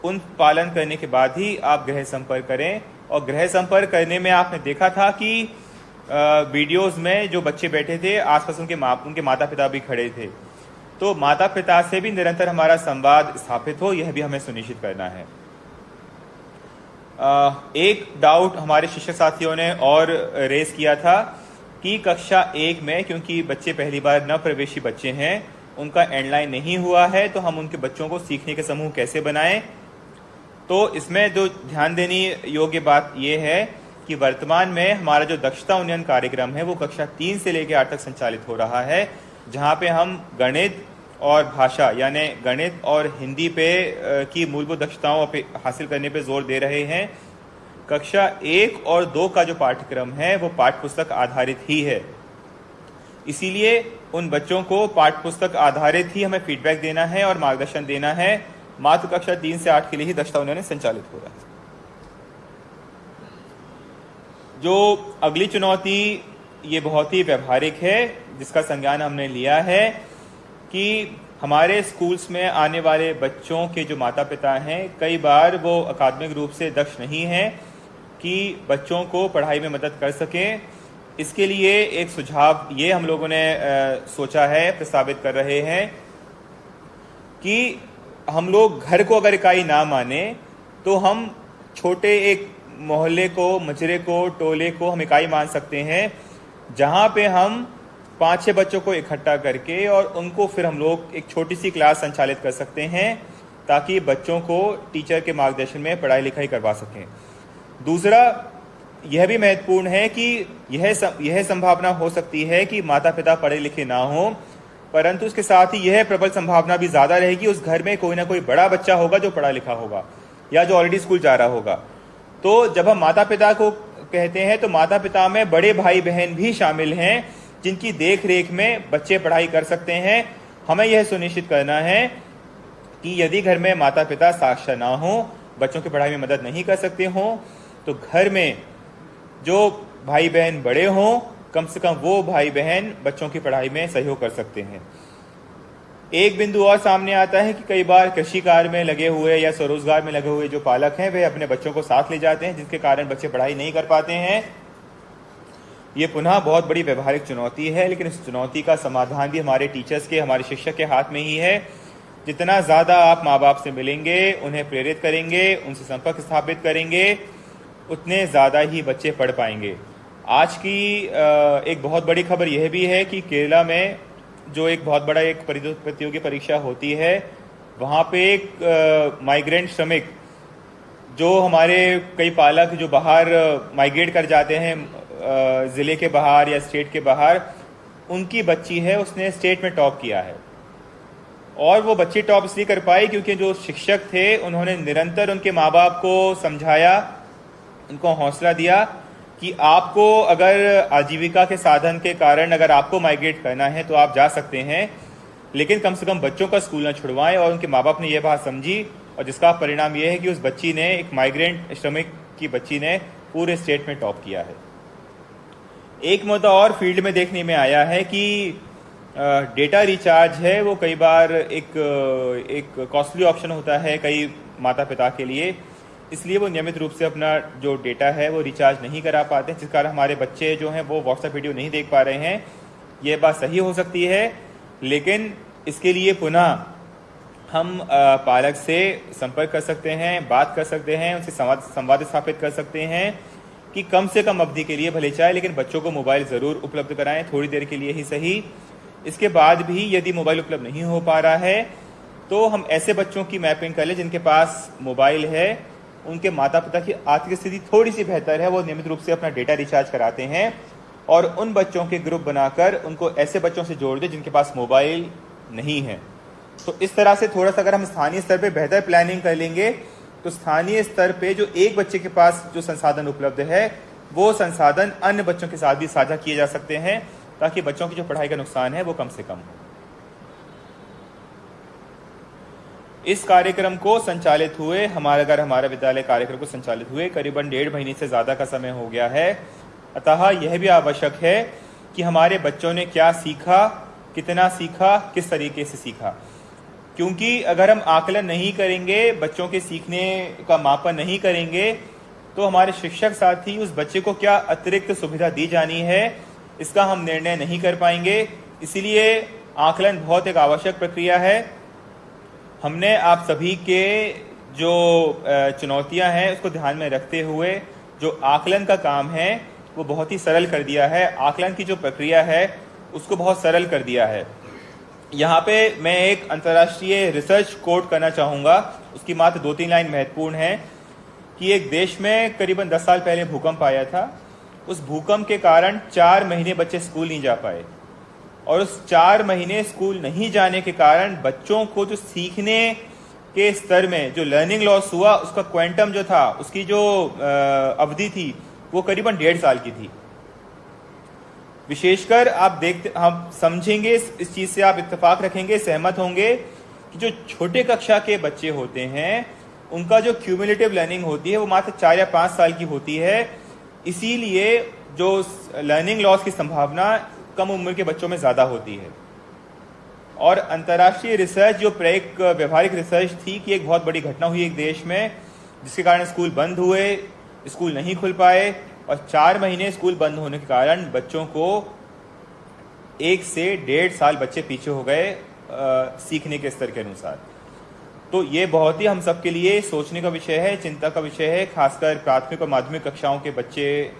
उन पालन करने के बाद ही आप गृह संपर्क करें। और गृह संपर्क करने में आपने देखा था कि वीडियोस में जो बच्चे बैठे थे आसपास उनके माता पिता भी खड़े थे, तो माता पिता से भी निरंतर हमारा संवाद स्थापित हो, यह भी हमें सुनिश्चित करना है। एक डाउट हमारे शिक्षक साथियों ने और रेस किया था कि कक्षा 1 में, क्योंकि बच्चे पहली बार न प्रवेशी बच्चे हैं, उनका एंडलाइन नहीं हुआ है, तो हम उनके बच्चों को सीखने के समूह कैसे बनाएं। तो इसमें जो ध्यान देने योग्य बात यह है कि वर्तमान में हमारा जो दक्षता उन्नयन कार्यक्रम है वो कक्षा 3 से लेकर 8 तक संचालित हो रहा है, जहां पे हम गणित और भाषा यानी गणित और हिंदी पे की मूलभूत दक्षताओं पे हासिल करने पे जोर दे रहे हैं। कक्षा 1 और 2 का जो पाठ्यक्रम है वो पाठ्यपुस्तक आधारित ही है, इसीलिए उन बच्चों को पाठ्यपुस्तक आधारित ही हमें फीडबैक देना है और मार्गदर्शन देना है। मात्र कक्षा 3 से 8 के लिए ही दक्षता उन्नयन संचालित हो रहा है। जो अगली चुनौती ये बहुत ही व्यवहारिक है, जिसका संज्ञान हमने लिया है कि हमारे स्कूल्स में आने वाले बच्चों के जो माता पिता हैं, कई बार वो अकादमिक रूप से दक्ष नहीं हैं कि बच्चों को पढ़ाई में मदद कर सकें। इसके लिए एक सुझाव ये हम लोगों ने सोचा है, प्रस्तावित कर रहे हैं कि हम लोग घर को अगर इकाई ना माने तो हम छोटे एक मोहल्ले को, मजरे को, टोले को हम इकाई मान सकते हैं, जहां पे हम 5-6 बच्चों को इकट्ठा करके और उनको फिर हम लोग एक छोटी सी क्लास संचालित कर सकते हैं, ताकि बच्चों को टीचर के मार्गदर्शन में पढ़ाई लिखाई करवा सकें। दूसरा यह भी महत्वपूर्ण है कि यह संभावना हो सकती है कि माता पिता पढ़े लिखे ना हो, परंतु उसके साथ ही यह प्रबल संभावना भी ज्यादा रहेगी उस घर में कोई ना कोई बड़ा बच्चा होगा जो पढ़ा लिखा होगा या जो ऑलरेडी स्कूल जा रहा होगा। तो जब हम माता पिता को कहते हैं तो माता पिता में बड़े भाई बहन भी शामिल हैं, जिनकी देख रेख में बच्चे पढ़ाई कर सकते हैं। हमें यह सुनिश्चित करना है कि यदि घर में माता पिता साक्षर ना हो, बच्चों की पढ़ाई में मदद नहीं कर सकते हों, तो घर में जो भाई बहन बड़े हों, कम से कम वो भाई बहन बच्चों की पढ़ाई में सहयोग कर सकते हैं। एक बिंदु और सामने आता है कि कई बार कृषि कार्य में लगे हुए या स्वरोजगार में लगे हुए जो पालक हैं, वे अपने बच्चों को साथ ले जाते हैं, जिसके कारण बच्चे पढ़ाई नहीं कर पाते हैं। ये पुनः बहुत बड़ी व्यवहारिक चुनौती है, लेकिन इस चुनौती का समाधान भी हमारे टीचर्स के, हमारे शिक्षक के हाथ में ही है। जितना ज्यादा आप माँ बाप से मिलेंगे, उन्हें प्रेरित करेंगे, उनसे संपर्क स्थापित करेंगे, उतने ज्यादा ही बच्चे पढ़ पाएंगे। आज की एक बहुत बड़ी खबर यह भी है कि केरला में जो एक बहुत बड़ा एक प्रतियोगी परीक्षा होती है, वहाँ पे एक माइग्रेंट श्रमिक, जो हमारे कई पालक जो बाहर माइग्रेट कर जाते हैं जिले के बाहर या स्टेट के बाहर, उनकी बच्ची है, उसने स्टेट में टॉप किया है। और वो बच्ची टॉप इसलिए कर पाई क्योंकि जो शिक्षक थे उन्होंने निरंतर उनके माँ बाप को समझाया, उनको हौसला दिया कि आपको अगर आजीविका के साधन के कारण अगर आपको माइग्रेट करना है तो आप जा सकते हैं, लेकिन कम से कम बच्चों का स्कूल न छुड़वाएं। और उनके माँ बाप ने यह बात समझी और जिसका परिणाम यह है कि उस बच्ची ने, एक माइग्रेंट श्रमिक की बच्ची ने पूरे स्टेट में टॉप किया है। एक मुद्दा और फील्ड में देखने में आया है कि डेटा रिचार्ज है वो कई बार एक कॉस्टली ऑप्शन होता है कई माता पिता के लिए, इसलिए वो नियमित रूप से अपना जो डेटा है वो रिचार्ज नहीं करा पाते, जिस कारण हमारे बच्चे जो हैं वो व्हाट्सएप वीडियो नहीं देख पा रहे हैं। ये बात सही हो सकती है, लेकिन इसके लिए पुनः हम पालक से संपर्क कर सकते हैं, बात कर सकते हैं, उनसे संवाद स्थापित कर सकते हैं कि कम से कम अवधि के लिए भले चाहे, लेकिन बच्चों को मोबाइल ज़रूर उपलब्ध कराएं, थोड़ी देर के लिए ही सही, इसके बाद भी यदि मोबाइल उपलब्ध नहीं हो पा रहा है तो हम ऐसे बच्चों की मैपिंग कर लें जिनके पास मोबाइल है, उनके माता पिता की आर्थिक स्थिति थोड़ी सी बेहतर है, वो नियमित रूप से अपना डेटा रिचार्ज कराते हैं, और उन बच्चों के ग्रुप बनाकर उनको ऐसे बच्चों से जोड़ दें जिनके पास मोबाइल नहीं है। तो इस तरह से थोड़ा सा अगर हम स्थानीय स्तर पे बेहतर प्लानिंग कर लेंगे तो स्थानीय स्तर पे जो एक बच्चे के पास जो संसाधन उपलब्ध है वो संसाधन अन्य बच्चों के साथ भी साझा किए जा सकते हैं, ताकि बच्चों की जो पढ़ाई का नुकसान है वो कम से कम हो। इस कार्यक्रम को संचालित हुए हमारा विद्यालय कार्यक्रम को संचालित हुए करीबन 1.5 महीने से ज्यादा का समय हो गया है। अतः यह भी आवश्यक है कि हमारे बच्चों ने क्या सीखा, कितना सीखा, किस तरीके से सीखा, क्योंकि अगर हम आकलन नहीं करेंगे, बच्चों के सीखने का मापन नहीं करेंगे, तो हमारे शिक्षक साथी उस बच्चे को क्या अतिरिक्त सुविधा दी जानी है इसका हम निर्णय नहीं कर पाएंगे। इसीलिए आकलन बहुत एक आवश्यक प्रक्रिया है। हमने आप सभी के जो चुनौतियां हैं उसको ध्यान में रखते हुए जो आकलन का काम है वो बहुत ही सरल कर दिया है। आकलन की जो प्रक्रिया है उसको बहुत सरल कर दिया है। यहाँ पे मैं एक अंतर्राष्ट्रीय रिसर्च कोट करना चाहूँगा, उसकी मात्र 2-3 लाइन महत्वपूर्ण है कि एक देश में करीबन 10 साल पहले भूकंप आया था। उस भूकंप के कारण 4 महीने बच्चे स्कूल नहीं जा पाए, और उस 4 महीने स्कूल नहीं जाने के कारण बच्चों को जो सीखने के स्तर में जो लर्निंग लॉस हुआ उसका क्वांटम जो था, उसकी जो अवधि थी वो करीबन 1.5 साल की थी। विशेषकर हम समझेंगे इस चीज से, आप इत्तेफाक रखेंगे, सहमत होंगे कि जो छोटे कक्षा के बच्चे होते हैं उनका जो क्यूमुलेटिव लर्निंग होती है वो मात्र 4 या 5 साल की होती है। इसीलिए जो लर्निंग लॉस की संभावना कम उम्र के बच्चों में ज्यादा होती है। और अंतर्राष्ट्रीय रिसर्च जो एक व्यवहारिक रिसर्च थी कि एक बहुत बड़ी घटना हुई एक देश में जिसके कारण स्कूल बंद हुए, स्कूल नहीं खुल पाए, और 4 महीने स्कूल बंद होने के कारण बच्चों को 1 से 1.5 साल बच्चे पीछे हो गए सीखने के स्तर के अनुसार। तो ये बहुत ही हम सबके लिए सोचने का विषय है, चिंता का विषय है, खासकर प्राथमिक और माध्यमिक कक्षाओं के बच्चे।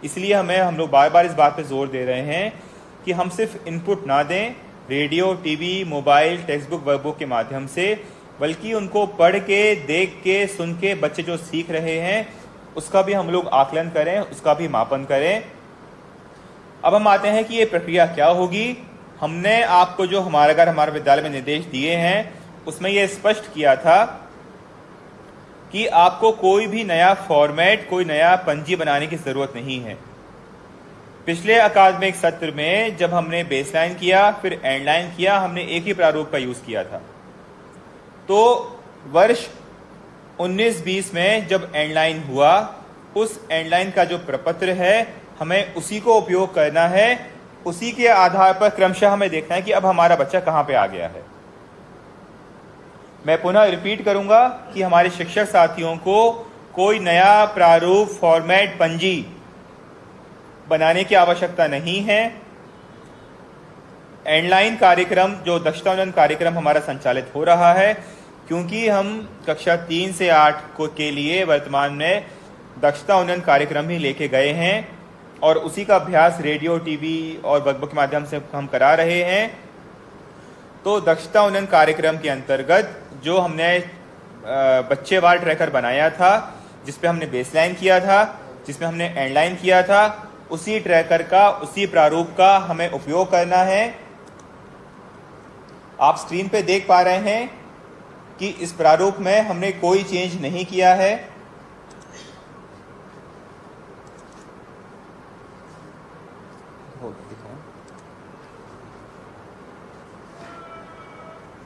इसलिए हम लोग बार बार इस बात पे जोर दे रहे हैं कि हम सिर्फ इनपुट ना दें radio, TV, mobile, text book, workbook के माध्यम से, बल्कि उनको पढ़ के, देख के, सुन के बच्चे जो सीख रहे हैं उसका भी हम लोग आकलन करें, उसका भी मापन करें। अब हम आते हैं कि ये प्रक्रिया क्या होगी। हमने आपको जो हमारे विद्यालय में निर्देश दिए हैं उसमें यह स्पष्ट किया था कि आपको कोई भी नया फॉर्मेट, कोई नया पंजी बनाने की जरूरत नहीं है। पिछले अकादमिक सत्र में जब हमने बेसलाइन किया फिर एंडलाइन किया, हमने एक ही प्रारूप का यूज किया था। तो वर्ष 19-20 में जब एंडलाइन हुआ, उस एंडलाइन का जो प्रपत्र है हमें उसी को उपयोग करना है। उसी के आधार पर क्रमशः हमें देखना है कि अब हमारा बच्चा कहां पे आ गया है। मैं पुनः रिपीट करूंगा कि हमारे शिक्षक साथियों को कोई नया प्रारूप, फॉर्मेट, पंजी बनाने की आवश्यकता नहीं है। एंडलाइन कार्यक्रम जो दक्षता उन्नयन कार्यक्रम हमारा संचालित हो रहा है, क्योंकि हम कक्षा 3 से 8 के लिए वर्तमान में दक्षता उन्नयन कार्यक्रम भी लेके गए हैं और उसी का अभ्यास रेडियो, टीवी और वर्कबुक के माध्यम से हम करा रहे हैं। तो दक्षता उन्नयन कार्यक्रम के अंतर्गत जो हमने बच्चेवार ट्रैकर बनाया था, जिसपे हमने बेसलाइन किया था, जिसमें हमने एंडलाइन किया था, उसी ट्रैकर का, उसी प्रारूप का हमें उपयोग करना है। आप स्क्रीन पे देख पा रहे हैं कि इस प्रारूप में हमने कोई चेंज नहीं किया है।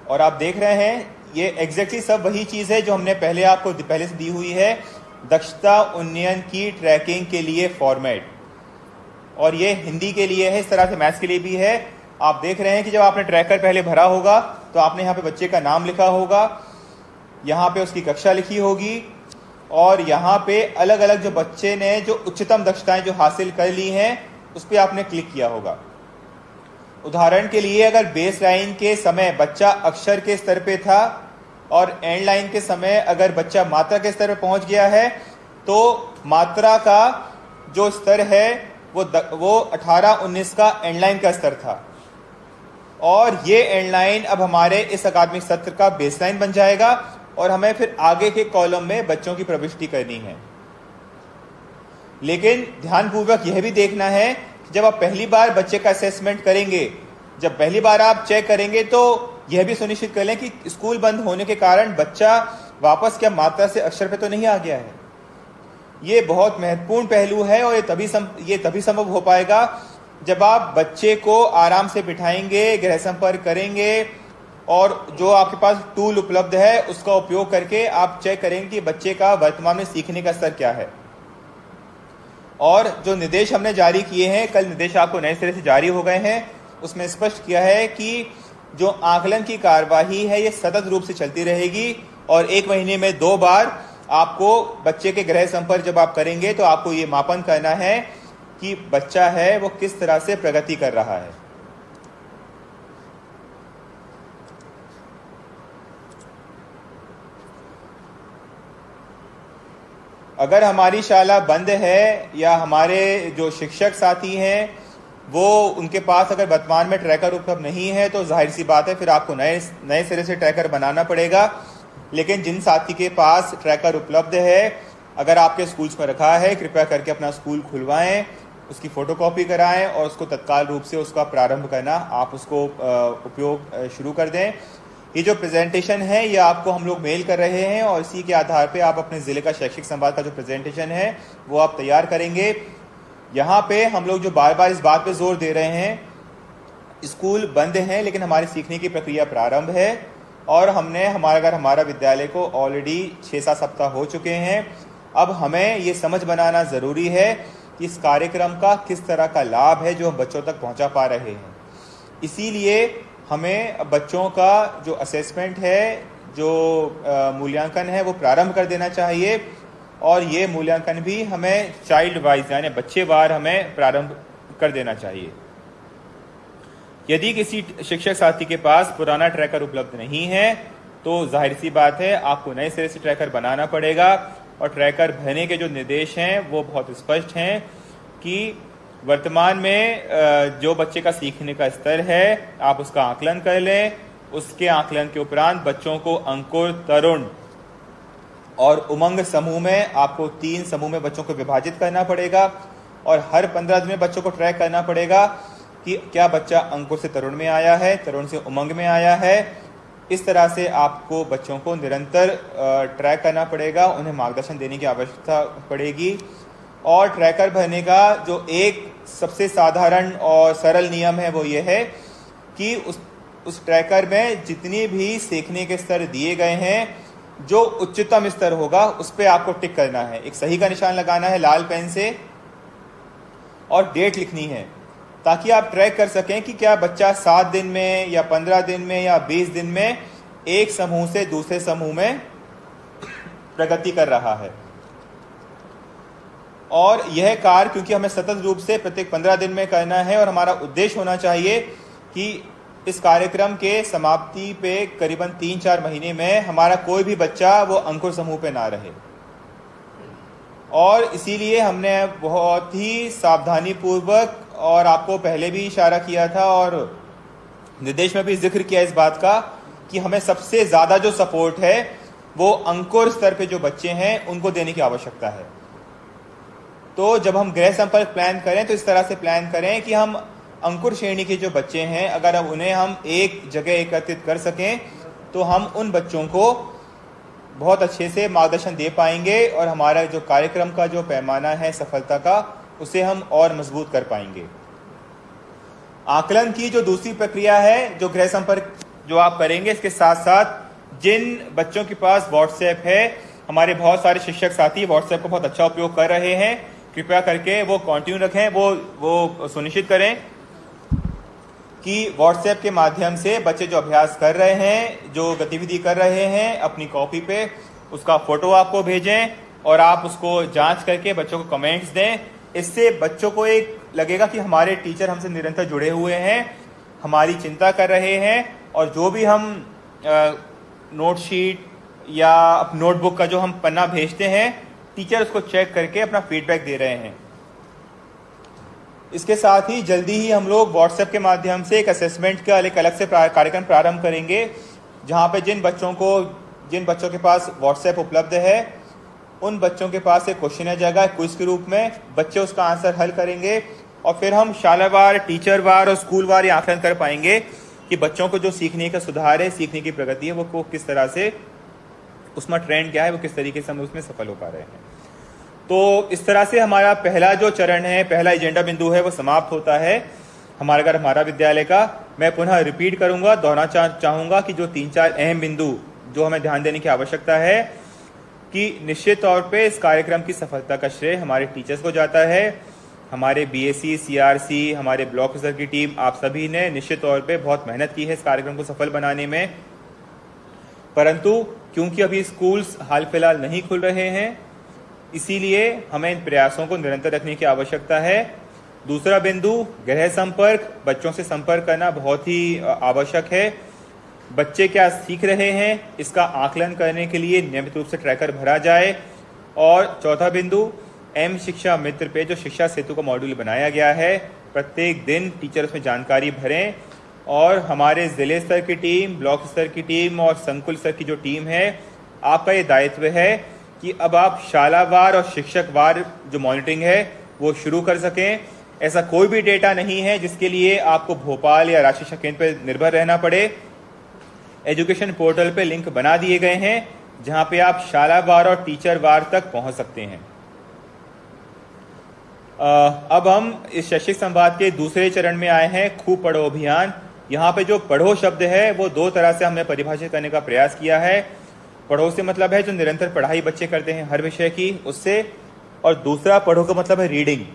और आप देख रहे हैं ये एग्जैक्टली सब वही चीज है जो हमने पहले से दी हुई है, दक्षता उन्नयन की ट्रैकिंग के लिए फॉर्मेट। और ये हिंदी के लिए है, इस तरह से मैथ्स के लिए भी है। आप देख रहे हैं कि जब आपने ट्रैकर पहले भरा होगा तो आपने यहाँ पे बच्चे का नाम लिखा होगा, यहाँ पे उसकी कक्षा लिखी होगी, और यहाँ पे अलग अलग जो बच्चे ने जो उच्चतम दक्षताएं जो हासिल कर ली हैं उस पर आपने क्लिक किया होगा। उदाहरण के लिए अगर बेस लाइन के समय बच्चा अक्षर के स्तर पे था और एंड लाइन के समय अगर बच्चा मात्रा के स्तर पे पहुंच गया है, तो मात्रा का जो स्तर है वो 18-19 का एंड लाइन का स्तर था। और ये एंडलाइन अब हमारे इस अकादमिक सत्र का बेसलाइन बन जाएगा और हमें फिर आगे के कॉलम में बच्चों की प्रविष्टि करनी है। लेकिन ध्यानपूर्वक यह भी देखना है कि जब आप पहली बार बच्चे का असेसमेंट करेंगे, जब पहली बार आप चेक करेंगे, तो यह भी सुनिश्चित कर लें कि स्कूल बंद होने के कारण बच्चा वापस क्या मात्रा से अक्षर पे तो नहीं आ गया है। ये बहुत महत्वपूर्ण पहलू है और ये तभी संभव हो पाएगा जब आप बच्चे को आराम से बिठाएंगे, गृह संपर्क करेंगे और जो आपके पास टूल उपलब्ध है उसका उपयोग करके आप चेक करेंगे कि बच्चे का वर्तमान में सीखने का स्तर क्या है। और जो निर्देश हमने जारी किए हैं, कल निर्देश आपको नए सिरे से जारी हो गए हैं, उसमें स्पष्ट किया है कि जो आकलन की कार्यवाही है ये सतत रूप से चलती रहेगी और 1 महीने में 2 बार आपको बच्चे के गृह संपर्क जब आप करेंगे तो आपको ये मापन करना है कि बच्चा है वो किस तरह से प्रगति कर रहा है। अगर हमारी शाला बंद है या हमारे जो शिक्षक साथी हैं वो उनके पास अगर वर्तमान में ट्रैकर उपलब्ध नहीं है तो जाहिर सी बात है फिर आपको नए सिरे से ट्रैकर बनाना पड़ेगा। लेकिन जिन साथी के पास ट्रैकर उपलब्ध है, अगर आपके स्कूल्स में रखा है, कृपया करके अपना स्कूल खुलवाएं, उसकी फोटोकॉपी कराएं और उसको तत्काल रूप से उसका प्रारंभ करना आप उसको उपयोग शुरू कर दें। ये जो प्रेजेंटेशन है ये आपको हम लोग मेल कर रहे हैं और इसी के आधार पे आप अपने ज़िले का शैक्षिक संवाद का जो प्रेजेंटेशन है वो आप तैयार करेंगे। यहाँ पे हम लोग जो बार बार इस बात पे जोर दे रहे हैं, स्कूल बंद हैं लेकिन हमारी सीखने की प्रक्रिया प्रारंभ है और हमारा विद्यालय को ऑलरेडी 6-7 सप्ताह हो चुके हैं। अब हमें ये समझ बनाना ज़रूरी है कि इस कार्यक्रम का किस तरह का लाभ है जो हम बच्चों तक पहुँचा पा रहे हैं। इसीलिए हमें बच्चों का जो असेसमेंट है, जो मूल्यांकन है वो प्रारंभ कर देना चाहिए और ये मूल्यांकन भी हमें चाइल्ड वाइज यानी बच्चे वार हमें प्रारंभ कर देना चाहिए। यदि किसी शिक्षक साथी के पास पुराना ट्रैकर उपलब्ध नहीं है तो जाहिर सी बात है आपको नए सिरे से ट्रैकर बनाना पड़ेगा और ट्रैकर भरने के जो निर्देश हैं वो बहुत स्पष्ट हैं कि वर्तमान में जो बच्चे का सीखने का स्तर है आप उसका आकलन कर लें। उसके आकलन के उपरांत बच्चों को अंकुर, तरुण और उमंग समूह में आपको 3 समूह में बच्चों को विभाजित करना पड़ेगा और हर 15 दिन में बच्चों को ट्रैक करना पड़ेगा कि क्या बच्चा अंकुर से तरुण में आया है, तरुण से उमंग में आया है। इस तरह से आपको बच्चों को निरंतर ट्रैक करना पड़ेगा, उन्हें मार्गदर्शन देने की आवश्यकता पड़ेगी। और ट्रैकर भरने का जो एक सबसे साधारण और सरल नियम है वो ये है कि उस ट्रैकर में जितनी भी सीखने के स्तर दिए गए हैं, जो उच्चतम स्तर होगा उस पर आपको टिक करना है, एक सही का निशान लगाना है लाल पेन से और डेट लिखनी है ताकि आप ट्रैक कर सकें कि क्या बच्चा 7 दिन में या 15 दिन में या 20 दिन में एक समूह से दूसरे समूह में प्रगति कर रहा है। और यह कार्य क्योंकि हमें सतत रूप से प्रत्येक 15 दिन में करना है और हमारा उद्देश्य होना चाहिए कि इस कार्यक्रम के समाप्ति पे करीबन 3-4 महीने में हमारा कोई भी बच्चा वो अंकुर समूह पे ना रहे। और इसीलिए हमने बहुत ही सावधानी पूर्वक, और आपको पहले भी इशारा किया था और निर्देश में भी जिक्र किया इस बात का, कि हमें सबसे ज्यादा जो सपोर्ट है वो अंकुर स्तर पे जो बच्चे हैं उनको देने की आवश्यकता है। तो जब हम गृह संपर्क प्लान करें तो इस तरह से प्लान करें कि हम अंकुर श्रेणी के जो बच्चे हैं अगर हम उन्हें एक जगह एकत्रित कर सकें तो हम उन बच्चों को बहुत अच्छे से मार्गदर्शन दे पाएंगे और हमारा जो कार्यक्रम का जो पैमाना है सफलता का उसे हम और मजबूत कर पाएंगे। आकलन की जो दूसरी प्रक्रिया है, जो गृह संपर्क जो आप करेंगे, इसके साथ साथ जिन बच्चों के पास व्हाट्सएप है, हमारे बहुत सारे शिक्षक साथी व्हाट्सएप का बहुत अच्छा उपयोग कर रहे हैं, कृपया करके वो कंटिन्यू रखें, वो सुनिश्चित करें कि व्हाट्सएप के माध्यम से बच्चे जो अभ्यास कर रहे हैं, जो गतिविधि कर रहे हैं, अपनी कॉपी पे उसका फोटो आपको भेजें और आप उसको जांच करके बच्चों को कमेंट्स दें। इससे बच्चों को एक लगेगा कि हमारे टीचर हमसे निरंतर जुड़े हुए हैं, हमारी चिंता कर रहे हैं और जो भी हम नोट शीट या नोटबुक का जो हम पन्ना भेजते हैं, टीचर उसको चेक करके अपना फीडबैक दे रहे हैं। इसके साथ ही जल्दी ही हम लोग व्हाट्सएप के माध्यम से एक असेसमेंट का एक अलग से कार्यक्रम प्रारंभ करेंगे, जहां पे जिन बच्चों के पास व्हाट्सएप उपलब्ध है उन बच्चों के पास एक क्वेश्चन जाएगा क्विज के रूप में, बच्चे उसका आंसर हल करेंगे और फिर हम शालावार, टीचरवार और स्कूलवार आकलन कर पाएंगे कि बच्चों को जो सीखने का सुधार है, सीखने की प्रगति है, वो किस तरह से, उसमें ट्रेंड क्या है, वो किस तरीके से हम उसमें सफल हो पा रहे हैं। तो इस तरह से हमारा पहला जो चरण है, पहला एजेंडा बिंदु है, वो समाप्त होता है हमारा विद्यालय का। मैं पुनः रिपीट करूंगा, दोहराना चाहूंगा कि जो 3-4 अहम बिंदु जो हमें ध्यान देने की आवश्यकता है कि निश्चित तौर पे इस कार्यक्रम की सफलता का श्रेय हमारे टीचर्स को जाता है। हमारे बीएससी, सीआरसी, हमारे ब्लॉक स्तर की टीम, आप सभी ने निश्चित तौर पे बहुत मेहनत की है इस कार्यक्रम को सफल बनाने में, परंतु क्योंकि अभी स्कूल्स हाल फिलहाल नहीं खुल रहे हैं, इसीलिए हमें इन प्रयासों को निरंतर रखने की आवश्यकता है। दूसरा बिंदु, गृह संपर्क, बच्चों से संपर्क करना बहुत ही आवश्यक है। बच्चे क्या सीख रहे हैं इसका आकलन करने के लिए नियमित रूप से ट्रैकर भरा जाए। और चौथा बिंदु, एम शिक्षा मित्र पे जो शिक्षा सेतु का मॉड्यूल बनाया गया है, प्रत्येक दिन टीचर उसमें जानकारी भरें और हमारे जिले स्तर की टीम, ब्लॉक स्तर की टीम और संकुल स्तर की जो टीम है, आपका ये दायित्व है कि अब आप शालावार और शिक्षकवार जो मॉनिटरिंग है वो शुरू कर सकें। ऐसा कोई भी डेटा नहीं है जिसके लिए आपको भोपाल या राष्ट्रीय शिक्षा केंद्र पर निर्भर रहना पड़े। एजुकेशन पोर्टल पे लिंक बना दिए गए हैं जहां पे आप शालावार और टीचरवार तक पहुंच सकते हैं। अब हम इस शैक्षिक संवाद के दूसरे चरण में आए हैं, खूब पढ़ो अभियान। यहाँ पे जो पढ़ो शब्द है वो दो तरह से हमने परिभाषित करने का प्रयास किया है। पढ़ो से मतलब है जो निरंतर पढ़ाई बच्चे करते हैं हर विषय की, उससे, और दूसरा पढ़ो का मतलब है रीडिंग,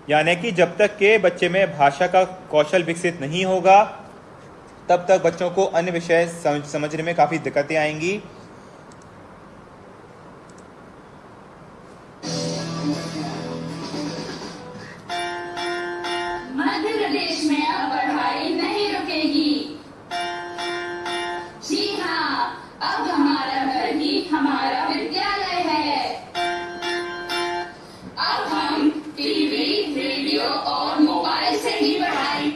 यानी कि जब तक के बच्चे में भाषा का कौशल विकसित नहीं होगा तब तक बच्चों को अन्य विषय समझने में काफी दिक्कतें आएंगी। मध्य प्रदेश में अब पढ़ाई नहीं रुकेगी। जी हाँ, अब हमारा घर ही हमारा विद्यालय है। अब हम टीवी, रेडियो और मोबाइल से ही पढ़ाई।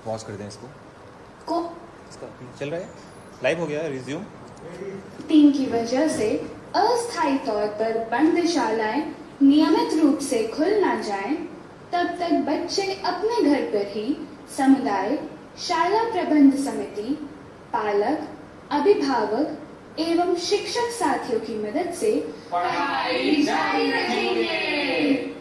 पॉज कर दें इसको इसका चल रहा है, लाइव हो गया, रिज्यूम। टीम की वजह से अस्थायी तौर पर बंद शालाएं नियमित रूप से खुल ना जाएं, तब तक बच्चे अपने घर पर ही समुदाय, शाला प्रबंध समिति, पालक, अभिभावक एवं शिक्षक साथियों की मदद से पढ़ाई जारी रखेंगे।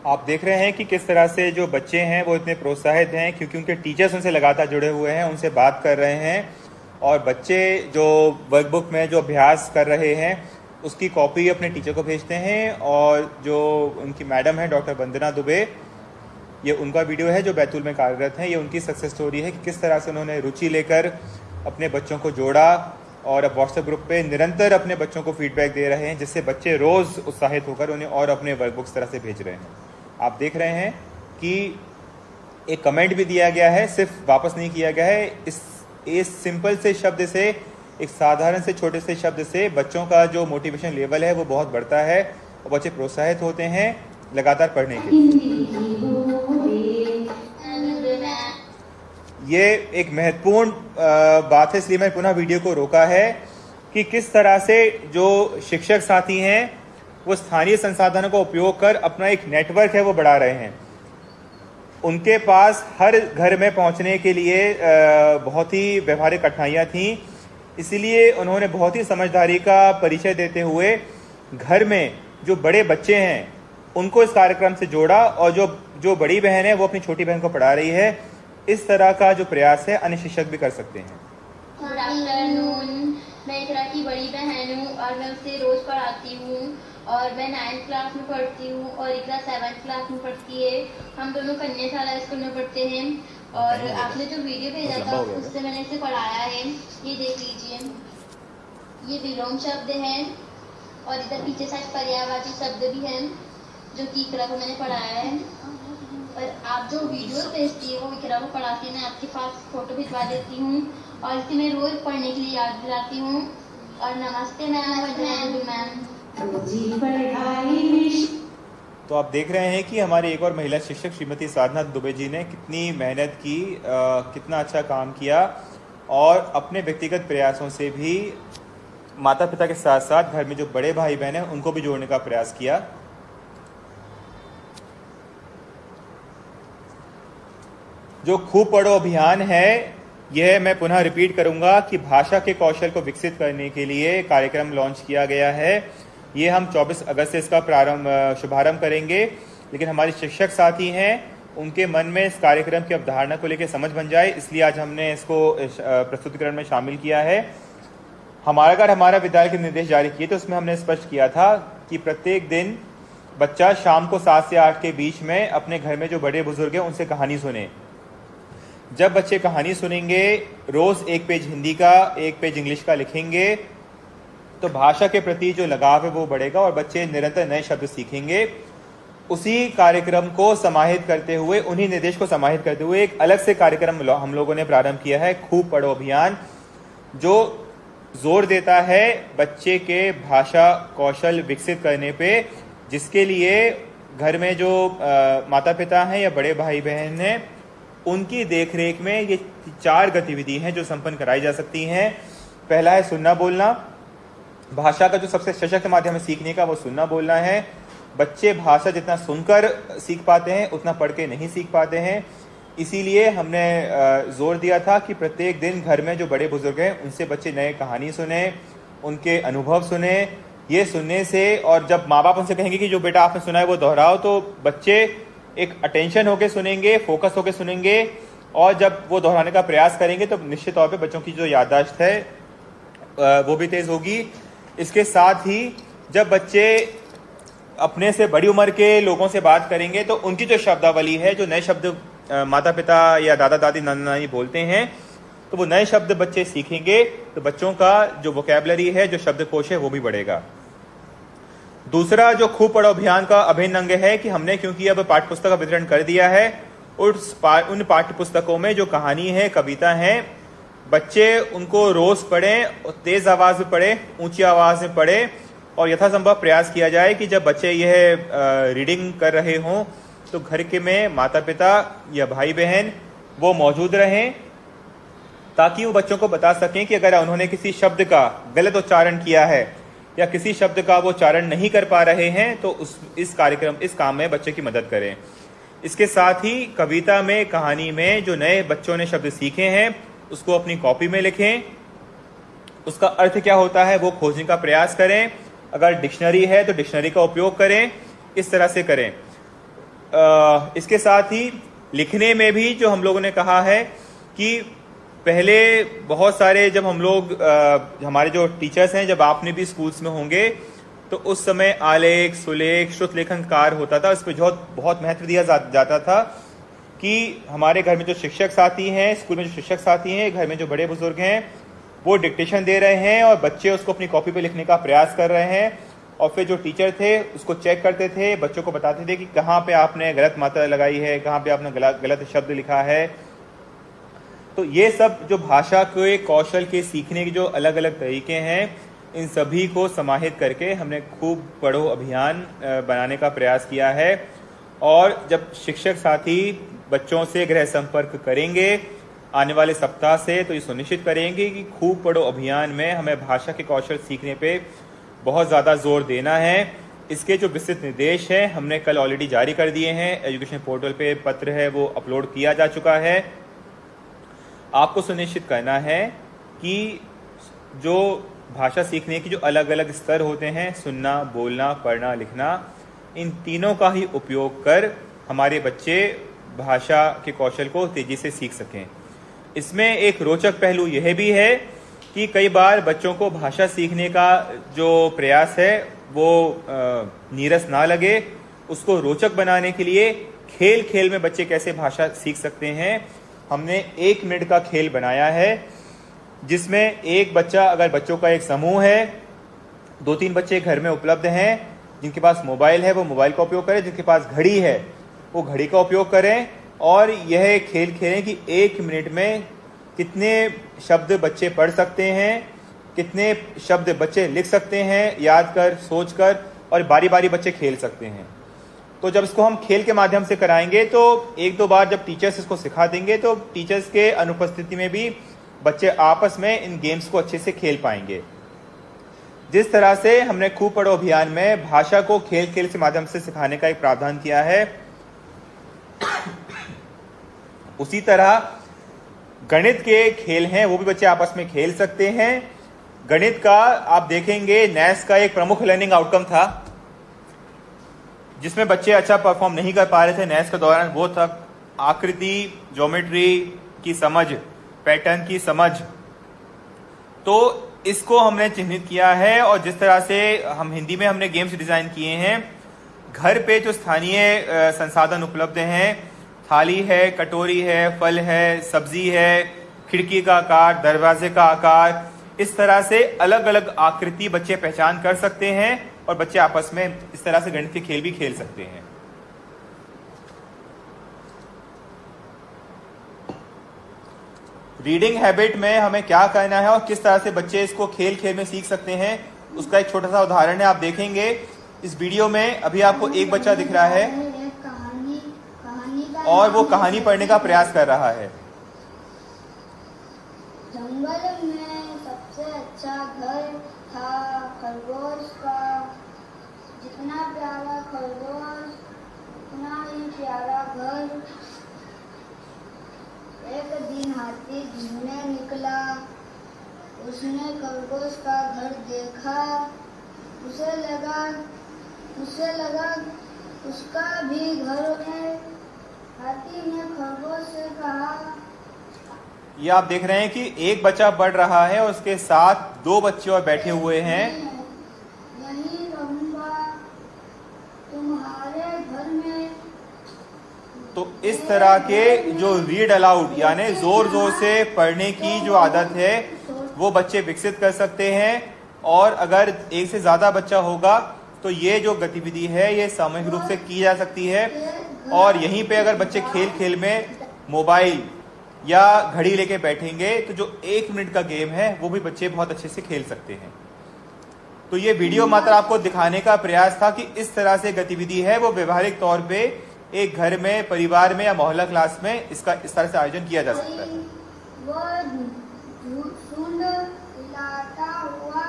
आप देख रहे हैं कि किस तरह से जो बच्चे हैं वो इतने प्रोत्साहित हैं क्योंकि उनके टीचर्स उनसे लगातार जुड़े हुए हैं, उनसे बात कर रहे हैं, और बच्चे जो वर्कबुक में जो अभ्यास कर रहे हैं उसकी कॉपी अपने टीचर को भेजते हैं। और जो उनकी मैडम है डॉक्टर वंदना दुबे, ये उनका वीडियो है जो बैतूल में कार्यरत हैं। ये उनकी सक्सेस स्टोरी है कि किस तरह से उन्होंने रुचि लेकर अपने बच्चों को जोड़ा और अब व्हाट्सएप ग्रुप पे निरंतर अपने बच्चों को फीडबैक दे रहे हैं, जिससे बच्चे रोज़ उत्साहित होकर उन्हें और अपने वर्कबुक्स तरह से भेज रहे हैं। आप देख रहे हैं कि एक कमेंट भी दिया गया है, सिर्फ वापस नहीं किया गया है। इस सिंपल से शब्द से, एक साधारण से छोटे से शब्द से बच्चों का जो मोटिवेशन लेवल है वो बहुत बढ़ता है और बच्चे प्रोत्साहित होते हैं लगातार पढ़ने के लिए। ये एक महत्वपूर्ण बात है, इसलिए मैं पुनः वीडियो को रोका है कि किस तरह से जो शिक्षक साथी हैं वो स्थानीय संसाधनों का उपयोग कर अपना एक नेटवर्क है वो बढ़ा रहे हैं। उनके पास हर घर में पहुंचने के लिए बहुत ही व्यवहारिक कठिनाइयाँ थीं, इसलिए उन्होंने बहुत ही समझदारी का परिचय देते हुए घर में जो बड़े बच्चे हैं उनको इस कार्यक्रम से जोड़ा, और जो बड़ी बहन है वो अपनी छोटी बहन को पढ़ा रही है। इस तरह का जो प्रयास है अन्य शिक्षक भी कर सकते हैं। आफ्टरनून। मैं इकरा की बड़ी बहन हूँ और मैं उसे रोज पढ़ाती हूँ और मैं 9th क्लास में पढ़ती हूँ और इकरा 7th क्लास में पढ़ती है। हम दोनों कन्याशाला स्कूल में पढ़ते हैं और आपने जो वीडियो भेजा था उससे मैंने इसे पढ़ाया है। ये देख लीजिए, ये विलोम शब्द हैं और इधर पीछे साइड पर्यायवाची शब्द भी हैं जो कि इकरा को मैंने पढ़ाया है। और आप जो वीडियो भेजती है वो इकरा को पढ़ाती है, मैं आपके पास फोटो भिजवा देती हूँ और इसे मैं रोज पढ़ने के लिए याद दिलाती हूँ। और नमस्ते मैम। तो आप देख रहे हैं कि हमारी एक और महिला शिक्षक श्रीमती साधना दुबे जी ने कितनी मेहनत की, कितना अच्छा काम किया और अपने व्यक्तिगत प्रयासों से भी माता पिता के साथ साथ घर में जो बड़े भाई बहन हैं उनको भी जोड़ने का प्रयास किया। जो खूब पढ़ो अभियान है, यह मैं पुनः रिपीट करूंगा कि भाषा के कौशल को विकसित करने के लिए कार्यक्रम लॉन्च किया गया है। ये हम 24 अगस्त से इसका शुभारंभ करेंगे, लेकिन हमारे शिक्षक साथी हैं, उनके मन में इस कार्यक्रम की अवधारणा को लेकर समझ बन जाए, इसलिए आज हमने इसको प्रस्तुतिकरण में शामिल किया है। हमारा विद्यालय के निर्देश जारी किए तो उसमें हमने स्पष्ट किया था कि प्रत्येक दिन बच्चा शाम को 7 से 8 के बीच में अपने घर में जो बड़े बुजुर्ग हैं उनसे कहानी सुने। जब बच्चे कहानी सुनेंगे, रोज एक पेज हिंदी का, एक पेज इंग्लिश का लिखेंगे, तो भाषा के प्रति जो लगाव है वो बढ़ेगा और बच्चे निरंतर नए शब्द सीखेंगे। उसी कार्यक्रम को समाहित करते हुए, उन्हीं निर्देश को समाहित करते हुए एक अलग से कार्यक्रम हम लोगों ने प्रारंभ किया है, खूब पढ़ो अभियान, जो जोर देता है बच्चे के भाषा कौशल विकसित करने पे, जिसके लिए घर में जो माता पिता हैं या बड़े भाई बहन हैं उनकी देखरेख में ये 4 गतिविधि हैं जो संपन्न कराई जा सकती हैं। पहला है सुनना बोलना। भाषा का जो सबसे सशक्त माध्यम है सीखने का वो सुनना बोलना है। बच्चे भाषा जितना सुनकर सीख पाते हैं उतना पढ़ के नहीं सीख पाते हैं, इसीलिए हमने जोर दिया था कि प्रत्येक दिन घर में जो बड़े बुजुर्ग हैं उनसे बच्चे नए कहानी सुने, उनके अनुभव सुने। ये सुनने से, और जब माँ बाप उनसे कहेंगे कि जो बेटा आपने सुना है वो दोहराओ, तो बच्चे एक अटेंशन होके सुनेंगे, फोकस होके सुनेंगे और जब वो दोहराने का प्रयास करेंगे तो निश्चित तौर पे बच्चों की जो याददाश्त है वो भी तेज होगी। इसके साथ ही जब बच्चे अपने से बड़ी उम्र के लोगों से बात करेंगे तो उनकी जो शब्दावली है, जो नए शब्द माता पिता या दादा दादी नाना नानी बोलते हैं, तो वो नए शब्द बच्चे सीखेंगे तो बच्चों का जो वोकैबुलरी है, जो शब्दकोश है वो भी बढ़ेगा। दूसरा जो खूब पढ़ो अभियान का अभिन्न अंग है कि हमने, क्योंकि अब पाठ्यपुस्तक का वितरण कर दिया है, उन पाठ्यपुस्तकों में जो कहानी है, कविता है, बच्चे उनको रोज पढ़ें, तेज आवाज में पढ़ें, ऊंची आवाज में पढ़ें और यथासंभव प्रयास किया जाए कि जब बच्चे यह रीडिंग कर रहे हों तो घर के में माता पिता या भाई बहन वो मौजूद रहें, ताकि वो बच्चों को बता सकें कि अगर उन्होंने किसी शब्द का गलत उच्चारण किया है या किसी शब्द का वो उच्चारण नहीं कर पा रहे हैं तो इस काम में बच्चे की मदद करें। इसके साथ ही कविता में, कहानी में जो नए बच्चों ने शब्द सीखे हैं उसको अपनी कॉपी में लिखें, उसका अर्थ क्या होता है वो खोजने का प्रयास करें। अगर डिक्शनरी है तो डिक्शनरी का उपयोग करें, इस तरह से करें। इसके साथ ही लिखने में भी जो हम लोगों ने कहा है कि पहले बहुत सारे, जब हम लोग हमारे जो टीचर्स हैं, जब आपने भी स्कूल्स में होंगे तो उस समय आलेख, सुलेख, श्रुत लेखन कार्य होता था। इस पर बहुत महत्व दिया जाता था कि हमारे घर में जो शिक्षक साथी हैं, स्कूल में जो शिक्षक साथी हैं, घर में जो बड़े बुजुर्ग हैं, वो डिक्टेशन दे रहे हैं और बच्चे उसको अपनी कॉपी पे लिखने का प्रयास कर रहे हैं और फिर जो टीचर थे उसको चेक करते थे, बच्चों को बताते थे कि कहाँ पे आपने गलत मात्रा लगाई है, कहाँ पे आपने गलत शब्द लिखा है। तो ये सब जो भाषा के कौशल के सीखने के जो अलग अलग तरीके हैं, इन सभी को समाहित करके हमने खूब पढ़ो अभियान बनाने का प्रयास किया है। और जब शिक्षक साथी बच्चों से गृह संपर्क करेंगे आने वाले सप्ताह से, तो ये सुनिश्चित करेंगे कि खूब पढ़ो अभियान में हमें भाषा के कौशल सीखने पे बहुत ज़्यादा जोर देना है। इसके जो विस्तृत निर्देश हैं हमने कल ऑलरेडी जारी कर दिए हैं, एजुकेशन पोर्टल पे पत्र है वो अपलोड किया जा चुका है। आपको सुनिश्चित करना है कि जो भाषा सीखने की जो अलग अलग स्तर होते हैं, सुनना, बोलना, पढ़ना, लिखना, इन तीनों का ही उपयोग कर हमारे बच्चे भाषा के कौशल को तेजी से सीख सकें। इसमें एक रोचक पहलू यह भी है कि कई बार बच्चों को भाषा सीखने का जो प्रयास है वो नीरस ना लगे, उसको रोचक बनाने के लिए खेल खेल में बच्चे कैसे भाषा सीख सकते हैं। हमने 1 मिनट का खेल बनाया है जिसमें एक बच्चा, अगर बच्चों का एक समूह है, 2-3 बच्चे घर में उपलब्ध हैं, जिनके पास मोबाइल है वो मोबाइल का उपयोग करें, जिनके पास घड़ी है वो घड़ी का उपयोग करें, और यह खेल खेलें कि 1 मिनट में कितने शब्द बच्चे पढ़ सकते हैं, कितने शब्द बच्चे लिख सकते हैं याद कर, सोच कर, और बारी बारी बच्चे खेल सकते हैं। तो जब इसको हम खेल के माध्यम से कराएंगे तो 1-2 बार जब टीचर्स इसको सिखा देंगे तो टीचर्स के अनुपस्थिति में भी बच्चे आपस में इन गेम्स को अच्छे से खेल पाएंगे। जिस तरह से हमने खूब पढ़ो अभियान में भाषा को खेल खेल के माध्यम से सिखाने का एक प्रावधान किया है, उसी तरह गणित के खेल हैं वो भी बच्चे आपस में खेल सकते हैं। गणित का आप देखेंगे नैस का एक प्रमुख लर्निंग आउटकम था जिसमें बच्चे अच्छा परफॉर्म नहीं कर पा रहे थे नैस के दौरान, वो था आकृति, ज्योमेट्री की समझ, पैटर्न की समझ। तो इसको हमने चिन्हित किया है, और जिस तरह से हम हिंदी में हमने गेम्स डिजाइन किए हैं, घर पे जो स्थानीय संसाधन उपलब्ध हैं, थाली है, कटोरी है, फल है, सब्जी है, खिड़की का आकार, दरवाजे का आकार, इस तरह से अलग अलग आकृति बच्चे पहचान कर सकते हैं और बच्चे आपस में इस तरह से गणित के खेल भी खेल सकते हैं। रीडिंग हैबिट में हमें क्या करना है और किस तरह से बच्चे इसको खेल खेल में सीख सकते हैं, उसका एक छोटा सा उदाहरण है, आप देखेंगे इस वीडियो में। अभी आपको एक बच्चा दिख रहा है और वो कहानी पढ़ने का प्रयास कर रहा है। जंगल में सबसे अच्छा घर था खरगोश का, जितना प्यारा खरगोश उतना ही प्यारा घर। एक दिन हाथी घूमने निकला, उसने खरगोश का घर देखा, उसे लगा उसका भी घर है। हाथी ने खरगोश से कहा, ये आप देख रहे हैं कि एक बच्चा पढ़ रहा है और उसके साथ 2 बच्चे और बैठे हुए हैं। यहीं रहूंगा तुम्हारे घर में। तो इस तरह के जो रीड अलाउड यानी जोर जोर से पढ़ने की जो आदत है वो बच्चे विकसित कर सकते हैं, और अगर एक से ज्यादा बच्चा होगा तो ये जो गतिविधि है ये सामूहिक रूप से की जा सकती है। और यहीं पे अगर बच्चे खेल खेल में मोबाइल या घड़ी लेके बैठेंगे तो जो 1 मिनट का गेम है वो भी बच्चे बहुत अच्छे से खेल सकते हैं। तो ये वीडियो मात्र आपको दिखाने का प्रयास था कि इस तरह से गतिविधि है वो व्यवहारिक तौर पे एक घर में, परिवार में या मोहल्ला क्लास में इसका इस तरह से आयोजन किया जा सकता है। वो सुन लाता हुआ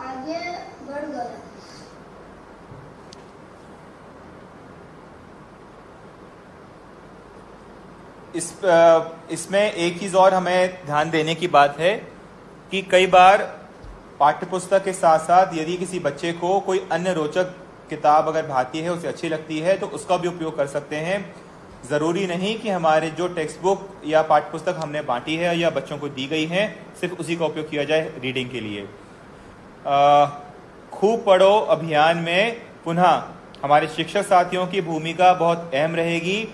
आगे बढ़ गया। इसमें एक चीज और हमें ध्यान देने की बात है कि कई बार पाठ्यपुस्तक के साथ साथ यदि किसी बच्चे को कोई अन्य रोचक किताब अगर भाती है, उसे अच्छी लगती है, तो उसका भी उपयोग कर सकते हैं। जरूरी नहीं कि हमारे जो टेक्स्ट बुक या पाठ्यपुस्तक हमने बांटी है या बच्चों को दी गई है सिर्फ उसी का उपयोग किया जाए रीडिंग के लिए। खूब पढ़ो अभियान में पुनः हमारे शिक्षक साथियों की भूमिका बहुत अहम रहेगी।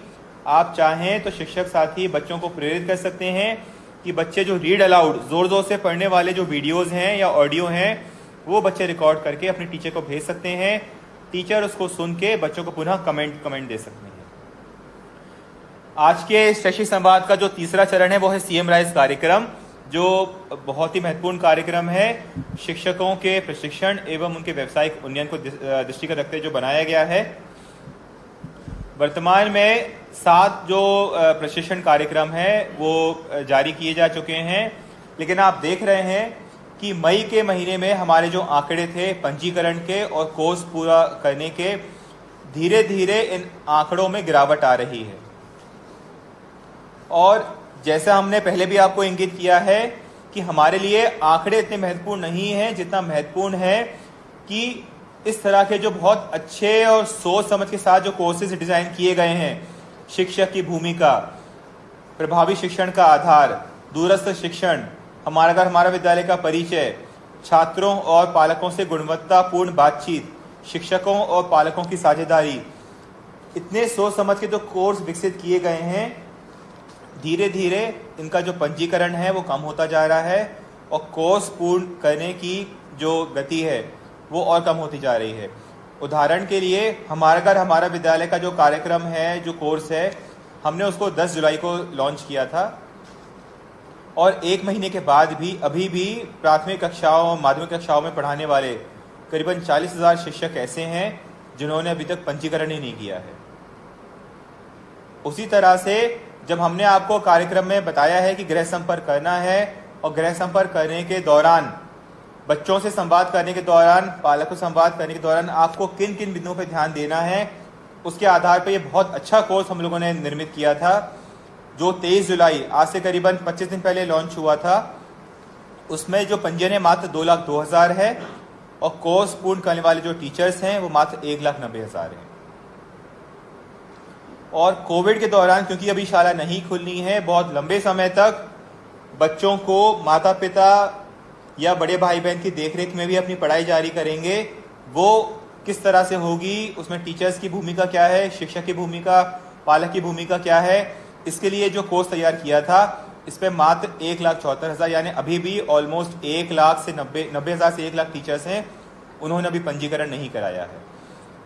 आप चाहें तो शिक्षक साथी बच्चों को प्रेरित कर सकते हैं कि बच्चे जो रीड अलाउड जोर जोर से पढ़ने वाले जो वीडियोस हैं या ऑडियो हैं वो बच्चे रिकॉर्ड करके अपने टीचर को भेज सकते हैं। टीचर उसको सुन के बच्चों को पुनः कमेंट दे सकते हैं। आज के शैक्षिक संवाद का जो तीसरा चरण है वो है सीएम राइज कार्यक्रम, जो बहुत ही महत्वपूर्ण कार्यक्रम है। शिक्षकों के प्रशिक्षण एवं उनके व्यावसायिक उन्नयन को दृष्टिगत रखते हुए जो बनाया गया है। वर्तमान में 7 जो प्रशिक्षण कार्यक्रम है वो जारी किए जा चुके हैं, लेकिन आप देख रहे हैं कि मई के महीने में हमारे जो आंकड़े थे पंजीकरण के और कोर्स पूरा करने के, धीरे धीरे इन आंकड़ों में गिरावट आ रही है। और जैसा हमने पहले भी आपको इंगित किया है कि हमारे लिए आंकड़े इतने महत्वपूर्ण नहीं हैं जितना महत्वपूर्ण है कि इस तरह के जो बहुत अच्छे और सोच समझ के साथ जो कोर्सेज डिजाइन किए गए हैं, शिक्षक की भूमिका, प्रभावी शिक्षण का आधार, दूरस्थ शिक्षण, हमारा घर हमारा विद्यालय का परिचय, छात्रों और पालकों से गुणवत्तापूर्ण बातचीत, शिक्षकों और पालकों की साझेदारी, इतने सोच समझ के जो कोर्स विकसित किए गए हैं, धीरे धीरे इनका जो पंजीकरण है वो कम होता जा रहा है और कोर्स पूर्ण करने की जो गति है वो और कम होती जा रही है। उदाहरण के लिए हमारा घर हमारा विद्यालय का जो कार्यक्रम है, जो कोर्स है, हमने उसको 10 जुलाई को लॉन्च किया था और 1 महीने के बाद भी अभी भी प्राथमिक कक्षाओं माध्यमिक कक्षाओं में पढ़ाने वाले करीबन 40,000 शिक्षक ऐसे हैं जिन्होंने अभी तक पंजीकरण ही नहीं किया है। उसी तरह से जब हमने आपको कार्यक्रम में बताया है कि गृह संपर्क करना है और गृह संपर्क करने के दौरान, बच्चों से संवाद करने के दौरान, पालकों से संवाद करने के दौरान आपको किन किन बिंदुओं पर ध्यान देना है, उसके आधार पर यह बहुत अच्छा कोर्स हम लोगों ने निर्मित किया था, जो 23 जुलाई आज से करीबन 25 दिन पहले लॉन्च हुआ था। उसमें जो पंजीयन है मात्र 2,02,000 है और कोर्स पूर्ण करने वाले जो टीचर्स हैं वो मात्र 1,90,000 हैं। और कोविड के दौरान क्योंकि अभी शाला नहीं खुलनी है, बहुत लंबे समय तक बच्चों को माता पिता या बड़े भाई बहन की देखरेख में भी अपनी पढ़ाई जारी करेंगे। वो किस तरह से होगी, उसमें टीचर्स की भूमिका क्या है, शिक्षक की भूमिका, पालक की भूमिका क्या है, इसके लिए जो कोर्स तैयार किया था इस पे मात्र 1,74,000 यानी अभी भी ऑलमोस्ट 1,00,000 से 90,000 से 1,00,000 टीचर्स हैं, उन्होंने अभी पंजीकरण नहीं कराया है।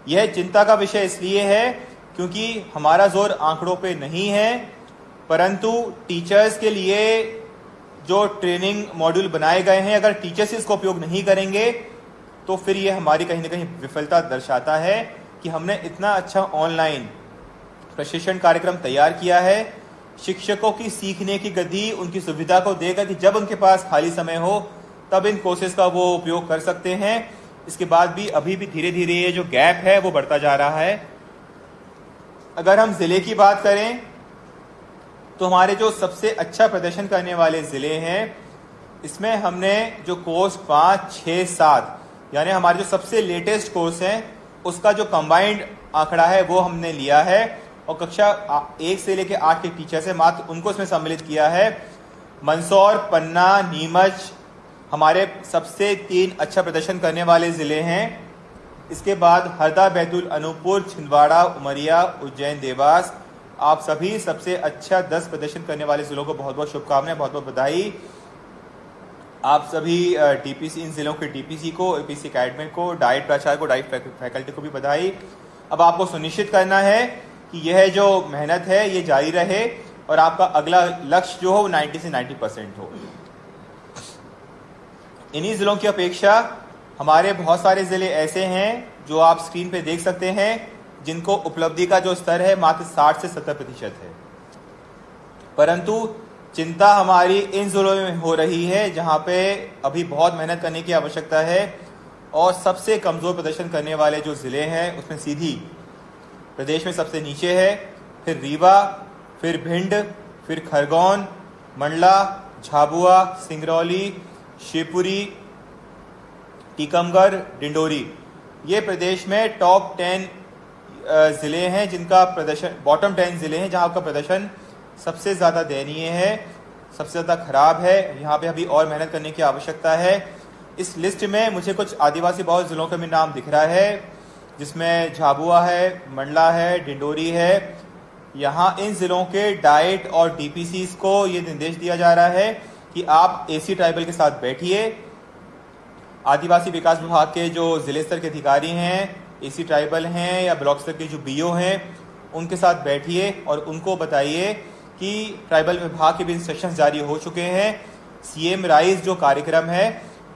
यह चिंता का विषय इसलिए है क्योंकि हमारा जोर आंकड़ों पे नहीं है, परंतु टीचर्स के लिए जो ट्रेनिंग मॉड्यूल बनाए गए हैं, अगर टीचर्स इसका उपयोग नहीं करेंगे तो फिर ये हमारी कहीं ना कहीं विफलता दर्शाता है कि हमने इतना अच्छा ऑनलाइन प्रशिक्षण कार्यक्रम तैयार किया है, शिक्षकों की सीखने की गति उनकी सुविधा को देकर कि जब उनके पास खाली समय हो तब इन कोर्सेज का वो उपयोग कर सकते हैं। इसके बाद भी अभी भी धीरे धीरे ये जो गैप है वो बढ़ता जा रहा है। अगर हम जिले की बात करें तो हमारे जो सबसे अच्छा प्रदर्शन करने वाले जिले हैं, इसमें हमने जो कोर्स 5, 6, 7 यानी हमारे जो सबसे लेटेस्ट कोर्स हैं उसका जो कंबाइंड आंकड़ा है वो हमने लिया है और कक्षा 1 से लेकर 8 के टीचर्स हैं मात्र उनको इसमें सम्मिलित किया है। मंदसौर, पन्ना, नीमच हमारे सबसे 3 अच्छा प्रदर्शन करने वाले जिले हैं। इसके बाद हरदा, बैतूल, अनूपपुर, छिंदवाड़ा, उमरिया, उज्जैन, देवास, आप सभी सबसे अच्छा 10 प्रदर्शन करने वाले जिलों को बहुत बहुत शुभकामनाएं, बहुत बहुत बधाई। आप सभी टीपीसी, इन जिलों के टीपीसी को, एपीसी अकेडमी को, डाइट प्राचार्य को, डाइट फैकल्टी को भी बधाई। अब आपको सुनिश्चित करना है कि यह जो मेहनत है ये जारी रहे और आपका अगला लक्ष्य जो हो 90 से 90% हो। इन्हीं जिलों की अपेक्षा हमारे बहुत सारे जिले ऐसे हैं जो आप स्क्रीन पे देख सकते हैं जिनको उपलब्धि का जो स्तर है मात्र 60 से 70% है, परंतु चिंता हमारी इन जिलों में हो रही है जहां पे अभी बहुत मेहनत करने की आवश्यकता है। और सबसे कमजोर प्रदर्शन करने वाले जो जिले हैं उसमें सीधी प्रदेश में सबसे नीचे है, फिर रीवा, फिर भिंड, फिर खरगोन, मंडला, झाबुआ, सिंगरौली, शिवपुरी, टीकमगढ़, डिंडोरी, ये प्रदेश में टॉप 10 जिले हैं जिनका प्रदर्शन, बॉटम 10 जिले हैं जहां का प्रदर्शन सबसे ज़्यादा दयनीय है, सबसे ज़्यादा खराब है। यहाँ पे अभी और मेहनत करने की आवश्यकता है। इस लिस्ट में मुझे कुछ आदिवासी बहुल जिलों का भी नाम दिख रहा है, जिसमें झाबुआ है, मंडला है, डिंडोरी है। यहाँ इन जिलों के डाइट और डीपीसीज को ये निर्देश दिया जा रहा है कि आप एसी ट्राइबल के साथ बैठिए। आदिवासी विकास विभाग के जो जिले स्तर के अधिकारी हैं, एसी ट्राइबल हैं या ब्लॉक स्तर के जो बीओ हैं, उनके साथ बैठिए और उनको बताइए कि ट्राइबल विभाग के भी इंस्ट्रक्शंस जारी हो चुके हैं। सीएम राइज जो कार्यक्रम है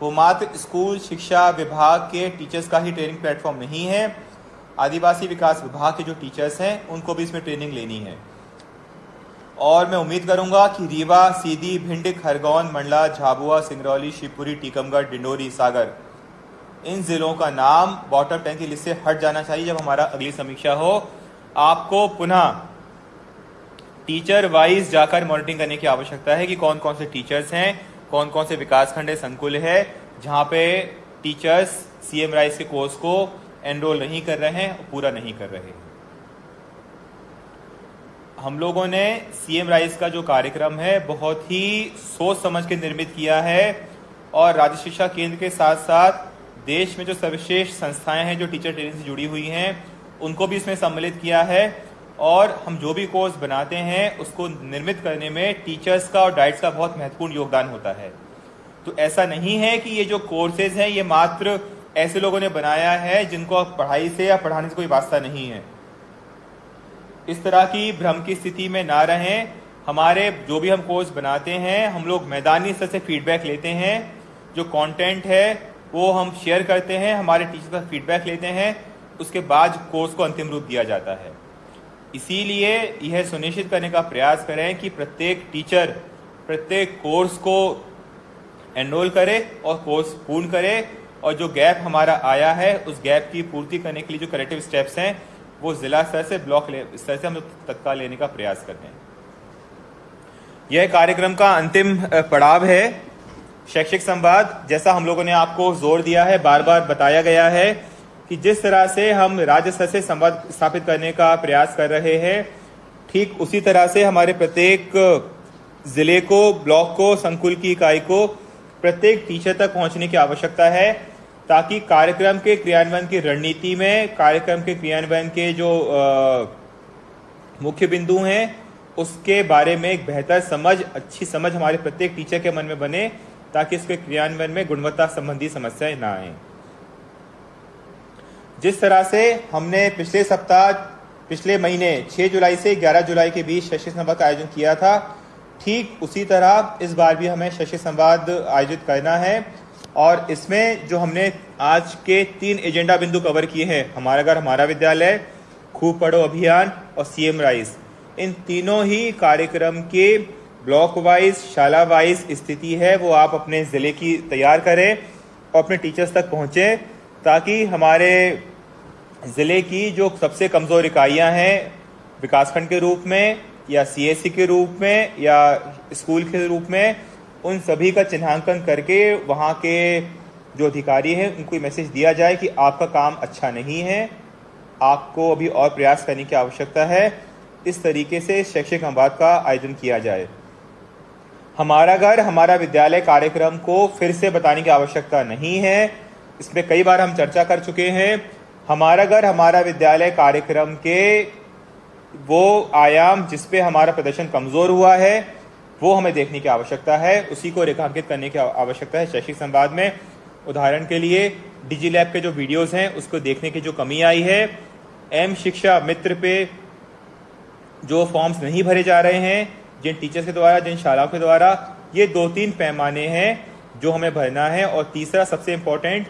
वो मात्र स्कूल शिक्षा विभाग के टीचर्स का ही ट्रेनिंग प्लेटफॉर्म नहीं है, आदिवासी विकास विभाग के जो टीचर्स हैं उनको भी इसमें ट्रेनिंग लेनी है। और मैं उम्मीद करूंगा कि रीवा, सीधी, भिंड, खरगोन, मंडला, झाबुआ, सिंगरौली, शिवपुरी, टीकमगढ़, डिंडोरी, सागर, इन जिलों का नाम बॉटम 10 की लिस्ट से हट जाना चाहिए। जब हमारा अगली समीक्षा हो, आपको पुनः टीचर वाइज जाकर मॉनिटरिंग करने की आवश्यकता है कि कौन कौन से टीचर्स हैं, कौन कौन से विकासखंड संकुल है जहां पे टीचर्स सीएम राइज के कोर्स को एनरोल नहीं कर रहे हैं, पूरा नहीं कर रहे हैं। हम लोगों ने सीएम राइज का जो कार्यक्रम है बहुत ही सोच समझ के निर्मित किया है और राज्य शिक्षा केंद्र के साथ साथ देश में जो सर्वश्रेष्ठ संस्थाएं हैं जो टीचर ट्रेनिंग से जुड़ी हुई हैं उनको भी इसमें सम्मिलित किया है और हम जो भी कोर्स बनाते हैं उसको निर्मित करने में टीचर्स का और डाइट्स का बहुत महत्वपूर्ण योगदान होता है। तो ऐसा नहीं है कि ये जो कोर्सेज हैं ये मात्र ऐसे लोगों ने बनाया है जिनको पढ़ाई से या पढ़ाने से कोई वास्ता नहीं है। इस तरह की भ्रम की स्थिति में ना रहें। हमारे जो भी हम कोर्स बनाते हैं हम लोग मैदानी स्तर से फीडबैक लेते हैं, जो कंटेंट है वो हम शेयर करते हैं, हमारे टीचर का फीडबैक लेते हैं, उसके बाद कोर्स को अंतिम रूप दिया जाता है। इसीलिए यह सुनिश्चित करने का प्रयास करें कि प्रत्येक टीचर प्रत्येक कोर्स को एनरोल करे और कोर्स पूर्ण करे और जो गैप हमारा आया है उस गैप की पूर्ति करने के लिए जो करेक्टिव स्टेप्स हैं वो जिला स्तर से ब्लॉक स्तर से हम लोग तत्काल लेने का प्रयास करते हैं। यह कार्यक्रम का अंतिम पड़ाव है शैक्षिक संवाद। जैसा हम लोगों ने आपको जोर दिया है, बार बार बताया गया है कि जिस तरह से हम राज्य स्तर से संवाद स्थापित करने का प्रयास कर रहे हैं ठीक उसी तरह से हमारे प्रत्येक जिले को, ब्लॉक को, संकुल की इकाई को प्रत्येक टीचर तक पहुंचने की आवश्यकता है ताकि कार्यक्रम के क्रियान्वयन की रणनीति में, कार्यक्रम के क्रियान्वयन के जो मुख्य बिंदु हैं उसके बारे में एक बेहतर समझ, अच्छी समझ हमारे प्रत्येक टीचर के मन में बने ताकि इसके क्रियान्वयन में गुणवत्ता संबंधी समस्याएं ना आए। जिस तरह से हमने पिछले महीने 6 जुलाई से 11 जुलाई के बीच शैक्षिक संवाद का आयोजन किया था, ठीक उसी तरह इस बार भी हमें शैक्षिक संवाद आयोजित करना है और इसमें जो हमने आज के 3 एजेंडा बिंदु कवर किए हैं, हमारा घर हमारा विद्यालय, खूब पढ़ो अभियान और सीएम राइज, इन तीनों ही कार्यक्रम के ब्लॉक वाइज, शाला वाइज स्थिति है वो आप अपने जिले की तैयार करें और अपने टीचर्स तक पहुंचे ताकि हमारे जिले की जो सबसे कमजोर इकाइयां हैं विकासखंड के रूप में या सीएससी के रूप में या स्कूल के रूप में, उन सभी का चिन्हांकन करके वहां के जो अधिकारी हैं उनको मैसेज दिया जाए कि आपका काम अच्छा नहीं है, आपको अभी और प्रयास करने की आवश्यकता है। इस तरीके से शैक्षिक संवाद का आयोजन किया जाए। हमारा घर हमारा विद्यालय कार्यक्रम को फिर से बताने की आवश्यकता नहीं है, इसमें कई बार हम चर्चा कर चुके हैं। हमारा घर हमारा विद्यालय कार्यक्रम के वो आयाम जिसपे हमारा प्रदर्शन कमजोर हुआ है वो हमें देखने की आवश्यकता है, उसी को रेखांकित करने की आवश्यकता है शैक्षिक संवाद में। उदाहरण के लिए डिजी लैब के जो वीडियोस हैं उसको देखने की जो कमी आई है, एम शिक्षा मित्र पे जो फॉर्म्स नहीं भरे जा रहे हैं जिन टीचर्स के द्वारा, जिन शालाओं के द्वारा, ये 2-3 पैमाने हैं जो हमें भरना है। और तीसरा सबसे इम्पोर्टेंट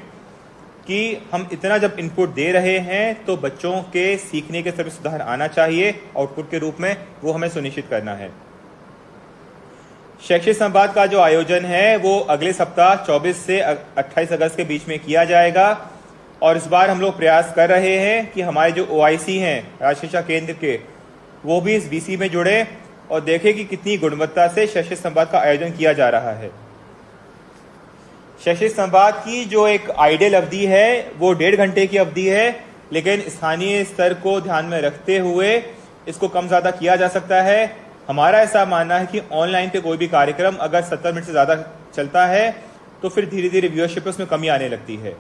कि हम इतना जब इनपुट दे रहे हैं तो बच्चों के सीखने के सभी सुधार आना चाहिए आउटपुट के रूप में, वो हमें सुनिश्चित करना है। शैक्षिक संवाद का जो आयोजन है वो अगले सप्ताह 24 से 28 अगस्त के बीच में किया जाएगा और इस बार हम लोग प्रयास कर रहे हैं कि हमारे जो OIC हैं राज्य शिक्षा केंद्र के, वो भी इस BC में जुड़े और देखें कि कितनी गुणवत्ता से शैक्षिक संवाद का आयोजन किया जा रहा है। शैक्षिक संवाद की जो एक आइडियल अवधि है वो 1.5 घंटे की अवधि है, लेकिन स्थानीय स्तर को ध्यान में रखते हुए इसको कम ज्यादा किया जा सकता है। हमारा ऐसा मानना है कि ऑनलाइन पे कोई भी कार्यक्रम अगर 70 मिनट से ज्यादा चलता है तो फिर धीरे धीरे व्यूअरशिप में उसमें कमी आने लगती है।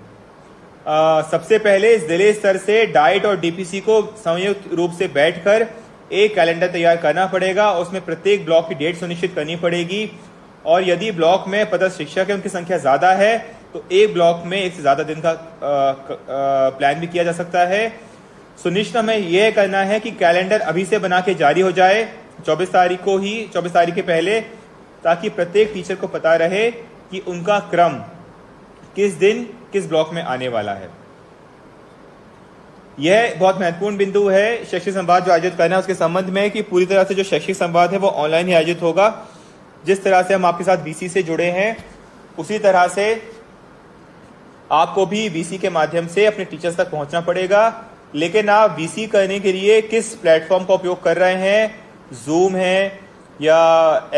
सबसे पहले जिले स्तर से डाइट और DPC को संयुक्त रूप से बैठकर एक कैलेंडर तैयार करना पड़ेगा, उसमें प्रत्येक ब्लॉक की डेट सुनिश्चित करनी पड़ेगी और यदि ब्लॉक में पदस्थ शिक्षक है उनकी संख्या ज्यादा है तो एक ब्लॉक में एक से ज्यादा दिन का प्लान भी किया जा सकता है। सुनिश्चित हमें यह करना है कि कैलेंडर अभी से बना के जारी हो जाए 24 तारीख को ही, 24 तारीख के पहले, ताकि प्रत्येक टीचर को पता रहे कि उनका क्रम किस दिन किस ब्लॉक में आने वाला है। यह बहुत महत्वपूर्ण बिंदु है शैक्षिक संवाद जो आयोजित करना है उसके संबंध में कि पूरी तरह से जो शैक्षिक संवाद है वो ऑनलाइन ही आयोजित होगा। जिस तरह से हम आपके साथ BC से जुड़े हैं उसी तरह से आपको भी BC के माध्यम से अपने टीचर्स तक पहुंचना पड़ेगा। लेकिन आप BC करने के लिए किस प्लेटफॉर्म का उपयोग कर रहे हैं, जूम है या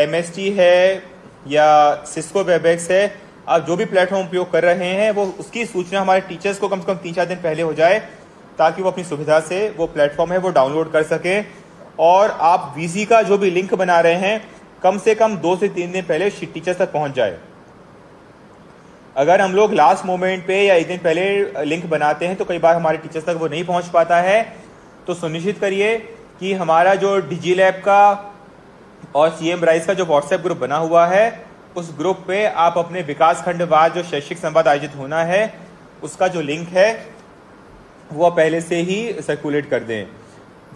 MST है या सिस्को वेबएक्स है, आप जो भी प्लेटफॉर्म उपयोग कर रहे हैं वो उसकी सूचना हमारे टीचर्स को कम से कम 3-4 दिन पहले हो जाए ताकि वो अपनी सुविधा से वो प्लेटफॉर्म है वो डाउनलोड कर सकें और आप वीसी का जो भी लिंक बना रहे हैं कम से कम 2 से 3 दिन पहले टीचर्स तक पहुंच जाए। अगर हम लोग लास्ट मोमेंट पे या एक दिन पहले लिंक बनाते हैं तो कई बार हमारे टीचर्स तक वो नहीं पहुंच पाता है। तो सुनिश्चित करिए कि हमारा जो डिजी लैब का और सीएम राइज का जो व्हाट्सएप ग्रुप बना हुआ है उस ग्रुप पे आप अपने विकास खंडवार जो शैक्षिक संवाद आयोजित होना है उसका जो लिंक है वो पहले से ही सर्कुलेट कर दें।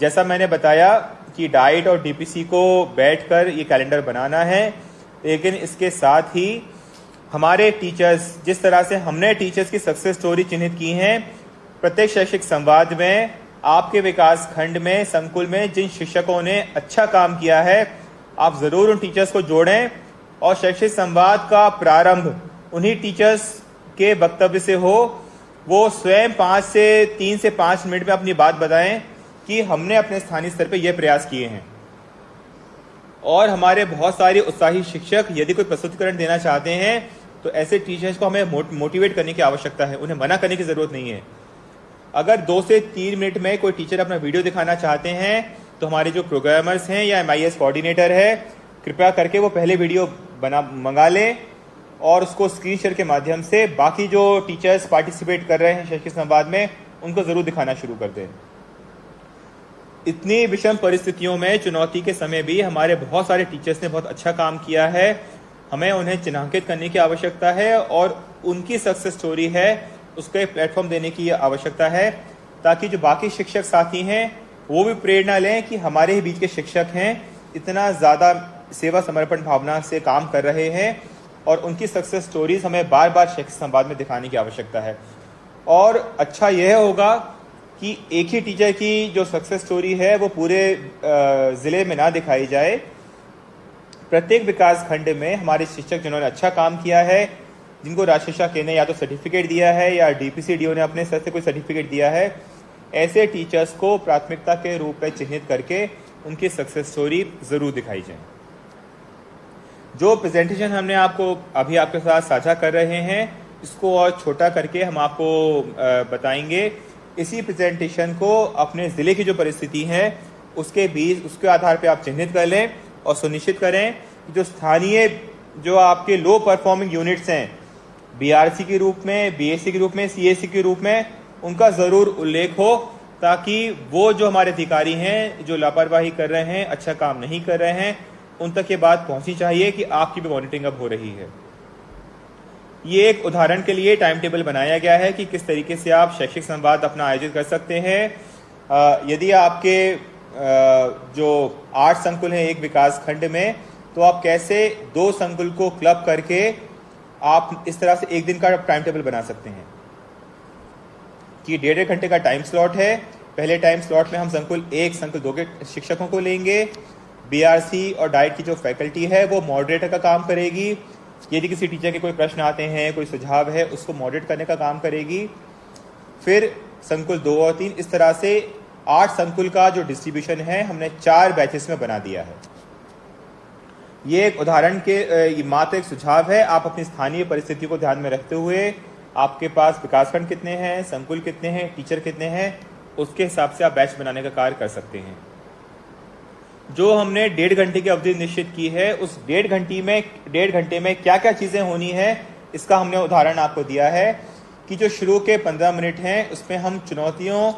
जैसा मैंने बताया कि डाइट और डीपीसी को बैठकर ये कैलेंडर बनाना है, लेकिन इसके साथ ही हमारे टीचर्स, जिस तरह से हमने टीचर्स की सक्सेस स्टोरी चिन्हित की हैं, प्रत्येक शैक्षिक संवाद में आपके विकास खंड में संकुल में जिन शिक्षकों ने अच्छा काम किया है आप जरूर उन टीचर्स को जोड़ें और शैक्षिक संवाद का प्रारंभ उन्हीं टीचर्स के वक्तव्य से हो। वो स्वयं 3 से 5 मिनट में अपनी बात बताएं कि हमने अपने स्थानीय स्तर पर यह प्रयास किए हैं। और हमारे बहुत सारे उत्साही शिक्षक यदि कोई प्रस्तुतिकरण देना चाहते हैं तो ऐसे टीचर्स को हमें मोटिवेट करने की आवश्यकता है, उन्हें मना करने की जरूरत नहीं है। अगर 2 से 3 मिनट में कोई टीचर अपना वीडियो दिखाना चाहते हैं तो हमारे जो प्रोग्रामर्स हैं या MIS कोऑर्डिनेटर है कृपया करके वो पहले वीडियो मंगा लें और उसको स्क्रीन शेयर के माध्यम से बाकी जो टीचर्स पार्टिसिपेट कर रहे हैं शैक्षिक संवाद में उनको जरूर दिखाना शुरू कर दें। इतनी विषम परिस्थितियों में चुनौती के समय भी हमारे बहुत सारे टीचर्स ने बहुत अच्छा काम किया है। हमें उन्हें चिन्हांकित करने की आवश्यकता है और उनकी सक्सेस स्टोरी है उसको एक प्लेटफॉर्म देने की आवश्यकता है ताकि जो बाकी शिक्षक साथी हैं वो भी प्रेरणा लें कि हमारे ही बीच के शिक्षक हैं, इतना ज़्यादा सेवा समर्पण भावना से काम कर रहे हैं और उनकी सक्सेस स्टोरीज हमें बार बार शैक्षिक संवाद में दिखाने की आवश्यकता है। और अच्छा यह होगा कि एक ही टीचर की जो सक्सेस स्टोरी है वो पूरे ज़िले में ना दिखाई जाए। प्रत्येक विकास खंड में हमारे शिक्षक जिन्होंने अच्छा काम किया है, जिनको राजशिक्षा केंद्र ने या तो सर्टिफिकेट दिया है या DPCDO ने अपने स्तर से कोई सर्टिफिकेट दिया है, ऐसे टीचर्स को प्राथमिकता के रूप में चिन्हित करके उनकी सक्सेस स्टोरी जरूर दिखाई जाए। जो प्रेजेंटेशन हमने अभी आपके साथ साझा कर रहे हैं इसको और छोटा करके हम आपको बताएंगे। इसी प्रेजेंटेशन को अपने ज़िले की जो परिस्थिति है उसके आधार पर आप चिन्हित कर लें और सुनिश्चित करें कि जो स्थानीय जो आपके लो परफॉर्मिंग यूनिट्स हैं BRC के रूप में, BSc के रूप में, CSc के रूप में, उनका ज़रूर उल्लेख हो ताकि वो जो हमारे अधिकारी हैं जो लापरवाही कर रहे हैं, अच्छा काम नहीं कर रहे हैं, उन तक ये बात पहुंचनी चाहिए कि आपकी भी मॉनिटरिंग अब हो रही है। ये एक उदाहरण के लिए टाइम टेबल बनाया गया है कि किस तरीके से आप शैक्षिक संवाद अपना आयोजित कर सकते हैं। यदि आपके जो 8 संकुल हैं एक विकास खंड में, तो आप कैसे 2 संकुल को क्लब करके आप इस तरह से एक दिन का टाइम टेबल बना सकते हैं कि 1.5 घंटे का टाइम स्लॉट है। पहले टाइम स्लॉट में हम संकुल 1, संकुल 2 के शिक्षकों को लेंगे। BRC और डाइट की जो फैकल्टी है वो मॉडरेटर का काम करेगी। यदि किसी टीचर के कोई प्रश्न आते हैं, कोई सुझाव है, उसको मॉडरेट करने का काम करेगी। फिर संकुल 2 और 3, इस तरह से 8 संकुल का जो डिस्ट्रीब्यूशन है हमने 4 बैचेस में बना दिया है। ये एक उदाहरण के मात्र एक सुझाव है। आप अपनी स्थानीय परिस्थिति को ध्यान में रखते हुए आपके पास विकासखंड कितने हैं, संकुल कितने हैं, टीचर कितने हैं, उसके हिसाब से आप बैच बनाने का कार्य कर सकते हैं। जो हमने 1.5 घंटे की अवधि निश्चित की है उस 1.5 घंटे में क्या क्या चीज़ें होनी है इसका हमने उदाहरण आपको दिया है कि जो शुरू के 15 मिनट हैं उसमें हम चुनौतियों,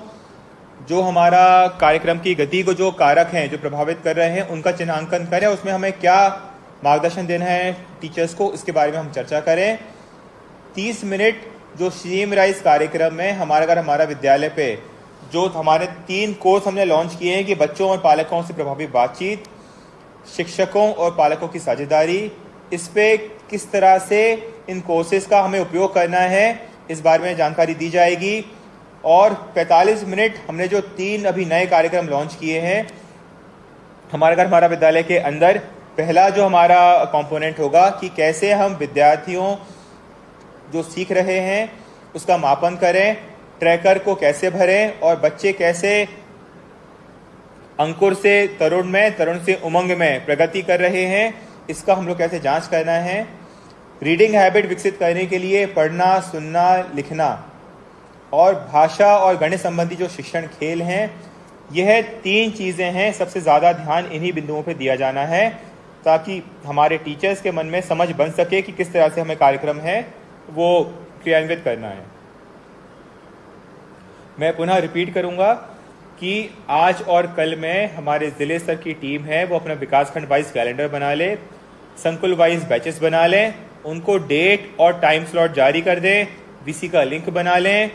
जो हमारा कार्यक्रम की गति को जो कारक हैं जो प्रभावित कर रहे हैं उनका चिन्हांकन करें, उसमें हमें क्या मार्गदर्शन देना है टीचर्स को, इसके बारे में हम चर्चा करें। 30 मिनट जो सीएम राइज कार्यक्रम में हमारा विद्यालय पे जो हमारे 3 कोर्स हमने लॉन्च किए हैं कि बच्चों और पालकों से प्रभावी बातचीत, शिक्षकों और पालकों की साझेदारी, इस पे किस तरह से इन कोर्सेज का हमें उपयोग करना है इस बारे में जानकारी दी जाएगी। और 45 मिनट हमने जो 3 अभी नए कार्यक्रम लॉन्च किए हैं हमारा विद्यालय के अंदर, पहला जो हमारा कंपोनेंट होगा कि कैसे हम विद्यार्थियों जो सीख रहे हैं उसका मापन करें, ट्रैकर को कैसे भरें और बच्चे कैसे अंकुर से तरुण में, तरुण से उमंग में प्रगति कर रहे हैं, इसका हम लोग कैसे जांच करना है। रीडिंग हैबिट विकसित करने के लिए पढ़ना, सुनना, लिखना और भाषा और गणित संबंधी जो शिक्षण खेल हैं यह 3 चीज़ें हैं, सबसे ज़्यादा ध्यान इन्हीं बिंदुओं पे दिया जाना है ताकि हमारे टीचर्स के मन में समझ बन सके कि किस तरह से हमें कार्यक्रम है वो क्रियान्वित करना है। मैं पुनः रिपीट करूंगा कि आज और कल में हमारे ज़िले स्तर की टीम है वो अपना विकासखंड वाइज कैलेंडर बना ले, संकुल वाइज बैचेस बना लें, उनको डेट और टाइम स्लॉट जारी कर दें, वीसी का लिंक बना लें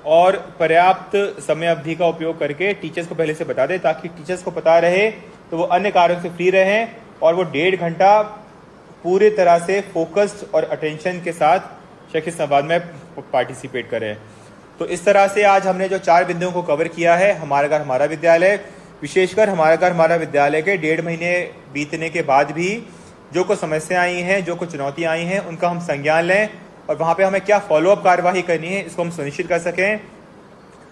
और पर्याप्त समय अवधि का उपयोग करके टीचर्स को पहले से बता दें ताकि टीचर्स को पता रहे तो वो अन्य कार्यों से फ्री रहें और वो 1.5 घंटा पूरी तरह से फोकस्ड और अटेंशन के साथ शैक्षिक संवाद में पार्टिसिपेट करें। तो इस तरह से आज हमने जो 4 बिंदुओं को कवर किया है, हमारा घर हमारा विद्यालय, विशेषकर हमारा घर हमारा विद्यालय के 1.5 महीने बीतने के बाद भी जो कुछ समस्याएं आई हैं, जो कुछ चुनौतियां आई हैं, उनका हम संज्ञान लें और वहाँ पे हमें क्या फॉलोअप कार्यवाही करनी है इसको हम सुनिश्चित कर सकें।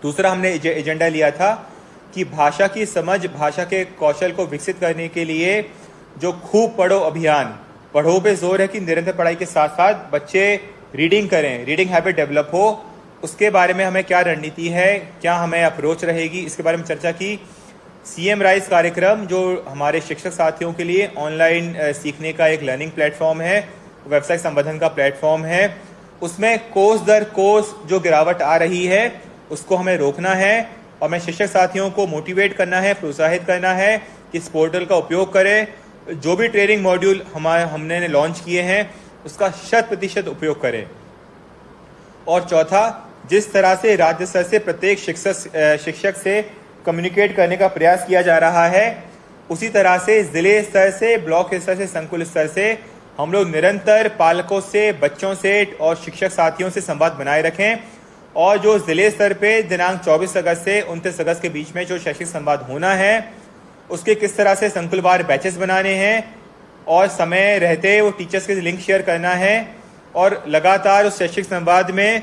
दूसरा हमने एजेंडा लिया था कि भाषा की समझ, भाषा के कौशल को विकसित करने के लिए जो खूब पढ़ो अभियान, पढ़ो पे जोर है कि निरंतर पढ़ाई के साथ साथ बच्चे रीडिंग करें, रीडिंग हैबिट डेवलप हो, उसके बारे में हमें क्या रणनीति है, क्या हमें अप्रोच रहेगी, इसके बारे में चर्चा की। सीएम राइज कार्यक्रम जो हमारे शिक्षक साथियों के लिए ऑनलाइन सीखने का एक लर्निंग प्लेटफॉर्म है, वेबसाइट संवर्धन का प्लेटफॉर्म है, उसमें कोर्स दर कोर्स जो गिरावट आ रही है उसको हमें रोकना है और मैं शिक्षक साथियों को मोटिवेट करना है, प्रोत्साहित करना है कि इस पोर्टल का उपयोग करें। जो भी ट्रेनिंग मॉड्यूल हमने लॉन्च किए हैं उसका 100% उपयोग करें। और चौथा, जिस तरह से राज्य स्तर से प्रत्येक शिक्षक से कम्युनिकेट करने का प्रयास किया जा रहा है, उसी तरह से जिले स्तर से, ब्लॉक स्तर से, संकुल स्तर से हम लोग निरंतर पालकों से, बच्चों से और शिक्षक साथियों से संवाद बनाए रखें। और जो जिले स्तर पे दिनांक 24 अगस्त से 29 अगस्त के बीच में जो शैक्षिक संवाद होना है उसके किस तरह से संकुलवार बैचेस बनाने हैं और समय रहते वो टीचर्स के लिंक शेयर करना है और लगातार उस शैक्षिक संवाद में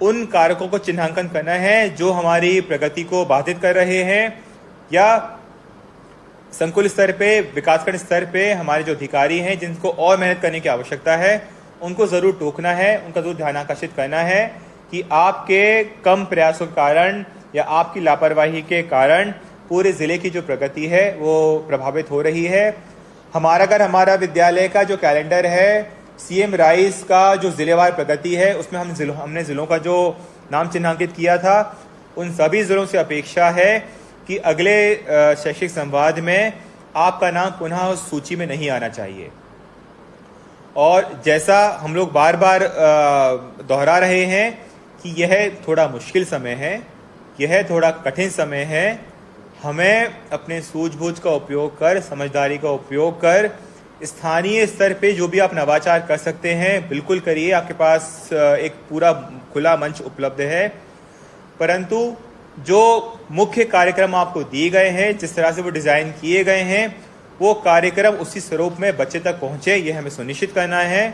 उन कारकों को चिन्हांकन करना है जो हमारी प्रगति को बाधित कर रहे हैं या संकुल स्तर पे, विकासखंड स्तर पे हमारे जो अधिकारी हैं जिनको और मेहनत करने की आवश्यकता है उनको जरूर टोकना है, उनका जरूर ध्यान आकर्षित करना है कि आपके कम प्रयासों के कारण या आपकी लापरवाही के कारण पूरे जिले की जो प्रगति है वो प्रभावित हो रही है। हमारा घर हमारा विद्यालय का जो कैलेंडर है, सीएम राइज का जो जिलेवार प्रगति है, उसमें हमने जिलों का जो नाम चिन्हांकित किया था, उन सभी जिलों से अपेक्षा है कि अगले शैक्षिक संवाद में आपका नाम पुनः उस सूची में नहीं आना चाहिए। और जैसा हम लोग बार बार दोहरा रहे हैं कि यह थोड़ा मुश्किल समय है, यह थोड़ा कठिन समय है, हमें अपने सूझबूझ का उपयोग कर, समझदारी का उपयोग कर स्थानीय स्तर पे जो भी आप नवाचार कर सकते हैं बिल्कुल करिए। आपके पास एक पूरा खुला मंच उपलब्ध है, परंतु जो मुख्य कार्यक्रम आपको दिए गए हैं, जिस तरह से वो डिजाइन किए गए हैं, वो कार्यक्रम उसी स्वरूप में बच्चे तक पहुंचे, ये हमें सुनिश्चित करना है।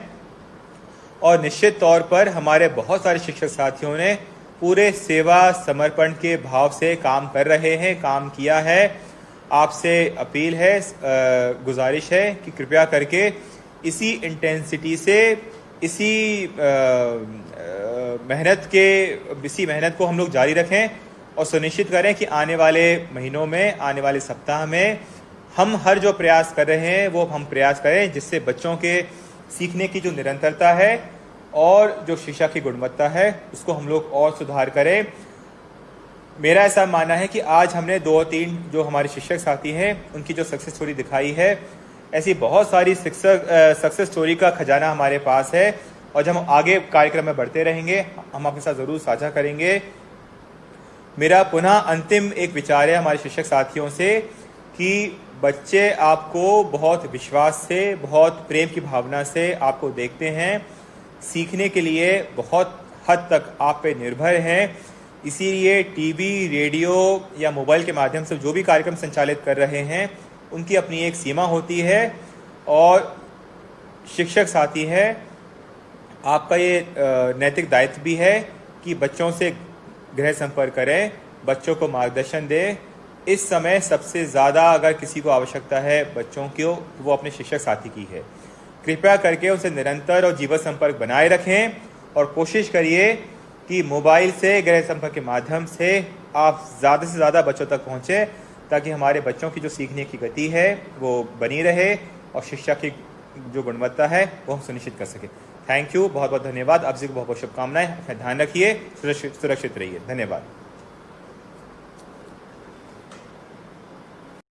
और निश्चित तौर पर हमारे बहुत सारे शिक्षक साथियों ने पूरे सेवा समर्पण के भाव से काम कर रहे हैं, काम किया है। आपसे अपील है, गुजारिश है कि कृपया करके इसी इंटेंसिटी से, इसी मेहनत को हम लोग जारी रखें और सुनिश्चित करें कि आने वाले महीनों में, आने वाले सप्ताह में हम हर जो प्रयास कर रहे हैं वो हम प्रयास करें जिससे बच्चों के सीखने की जो निरंतरता है और जो शिक्षा की गुणवत्ता है उसको हम लोग और सुधार करें। मेरा ऐसा मानना है कि आज हमने 2-3 जो हमारे शिक्षक साथी हैं उनकी जो सक्सेस स्टोरी दिखाई है, ऐसी बहुत सारी सक्सेस स्टोरी का खजाना हमारे पास है और जब हम आगे कार्यक्रम में बढ़ते रहेंगे हम आपके साथ ज़रूर साझा करेंगे। मेरा पुनः अंतिम एक विचार है हमारे शिक्षक साथियों से कि बच्चे आपको बहुत विश्वास से, बहुत प्रेम की भावना से आपको देखते हैं, सीखने के लिए बहुत हद तक आप पे निर्भर हैं। इसीलिए टीवी, रेडियो या मोबाइल के माध्यम से जो भी कार्यक्रम संचालित कर रहे हैं उनकी अपनी एक सीमा होती है और शिक्षक साथी है, आपका ये नैतिक दायित्व भी है कि बच्चों से गृह संपर्क करें, बच्चों को मार्गदर्शन दें। इस समय सबसे ज़्यादा अगर किसी को आवश्यकता है बच्चों की, वो अपने शिक्षक साथी की है। कृपया करके उनसे निरंतर और जीवन संपर्क बनाए रखें और कोशिश करिए कि मोबाइल से, गृह संपर्क के माध्यम से आप ज़्यादा से ज़्यादा बच्चों तक पहुँचें ताकि हमारे बच्चों की जो सीखने की गति है वो बनी रहे और शिक्षा की जो गुणवत्ता है वो हम सुनिश्चित कर सकें। थैंक यू, बहुत बहुत धन्यवाद। आप सभी को बहुत बहुत शुभकामनाएं। अपना ध्यान रखिए, सुरक्षित रहिए। धन्यवाद।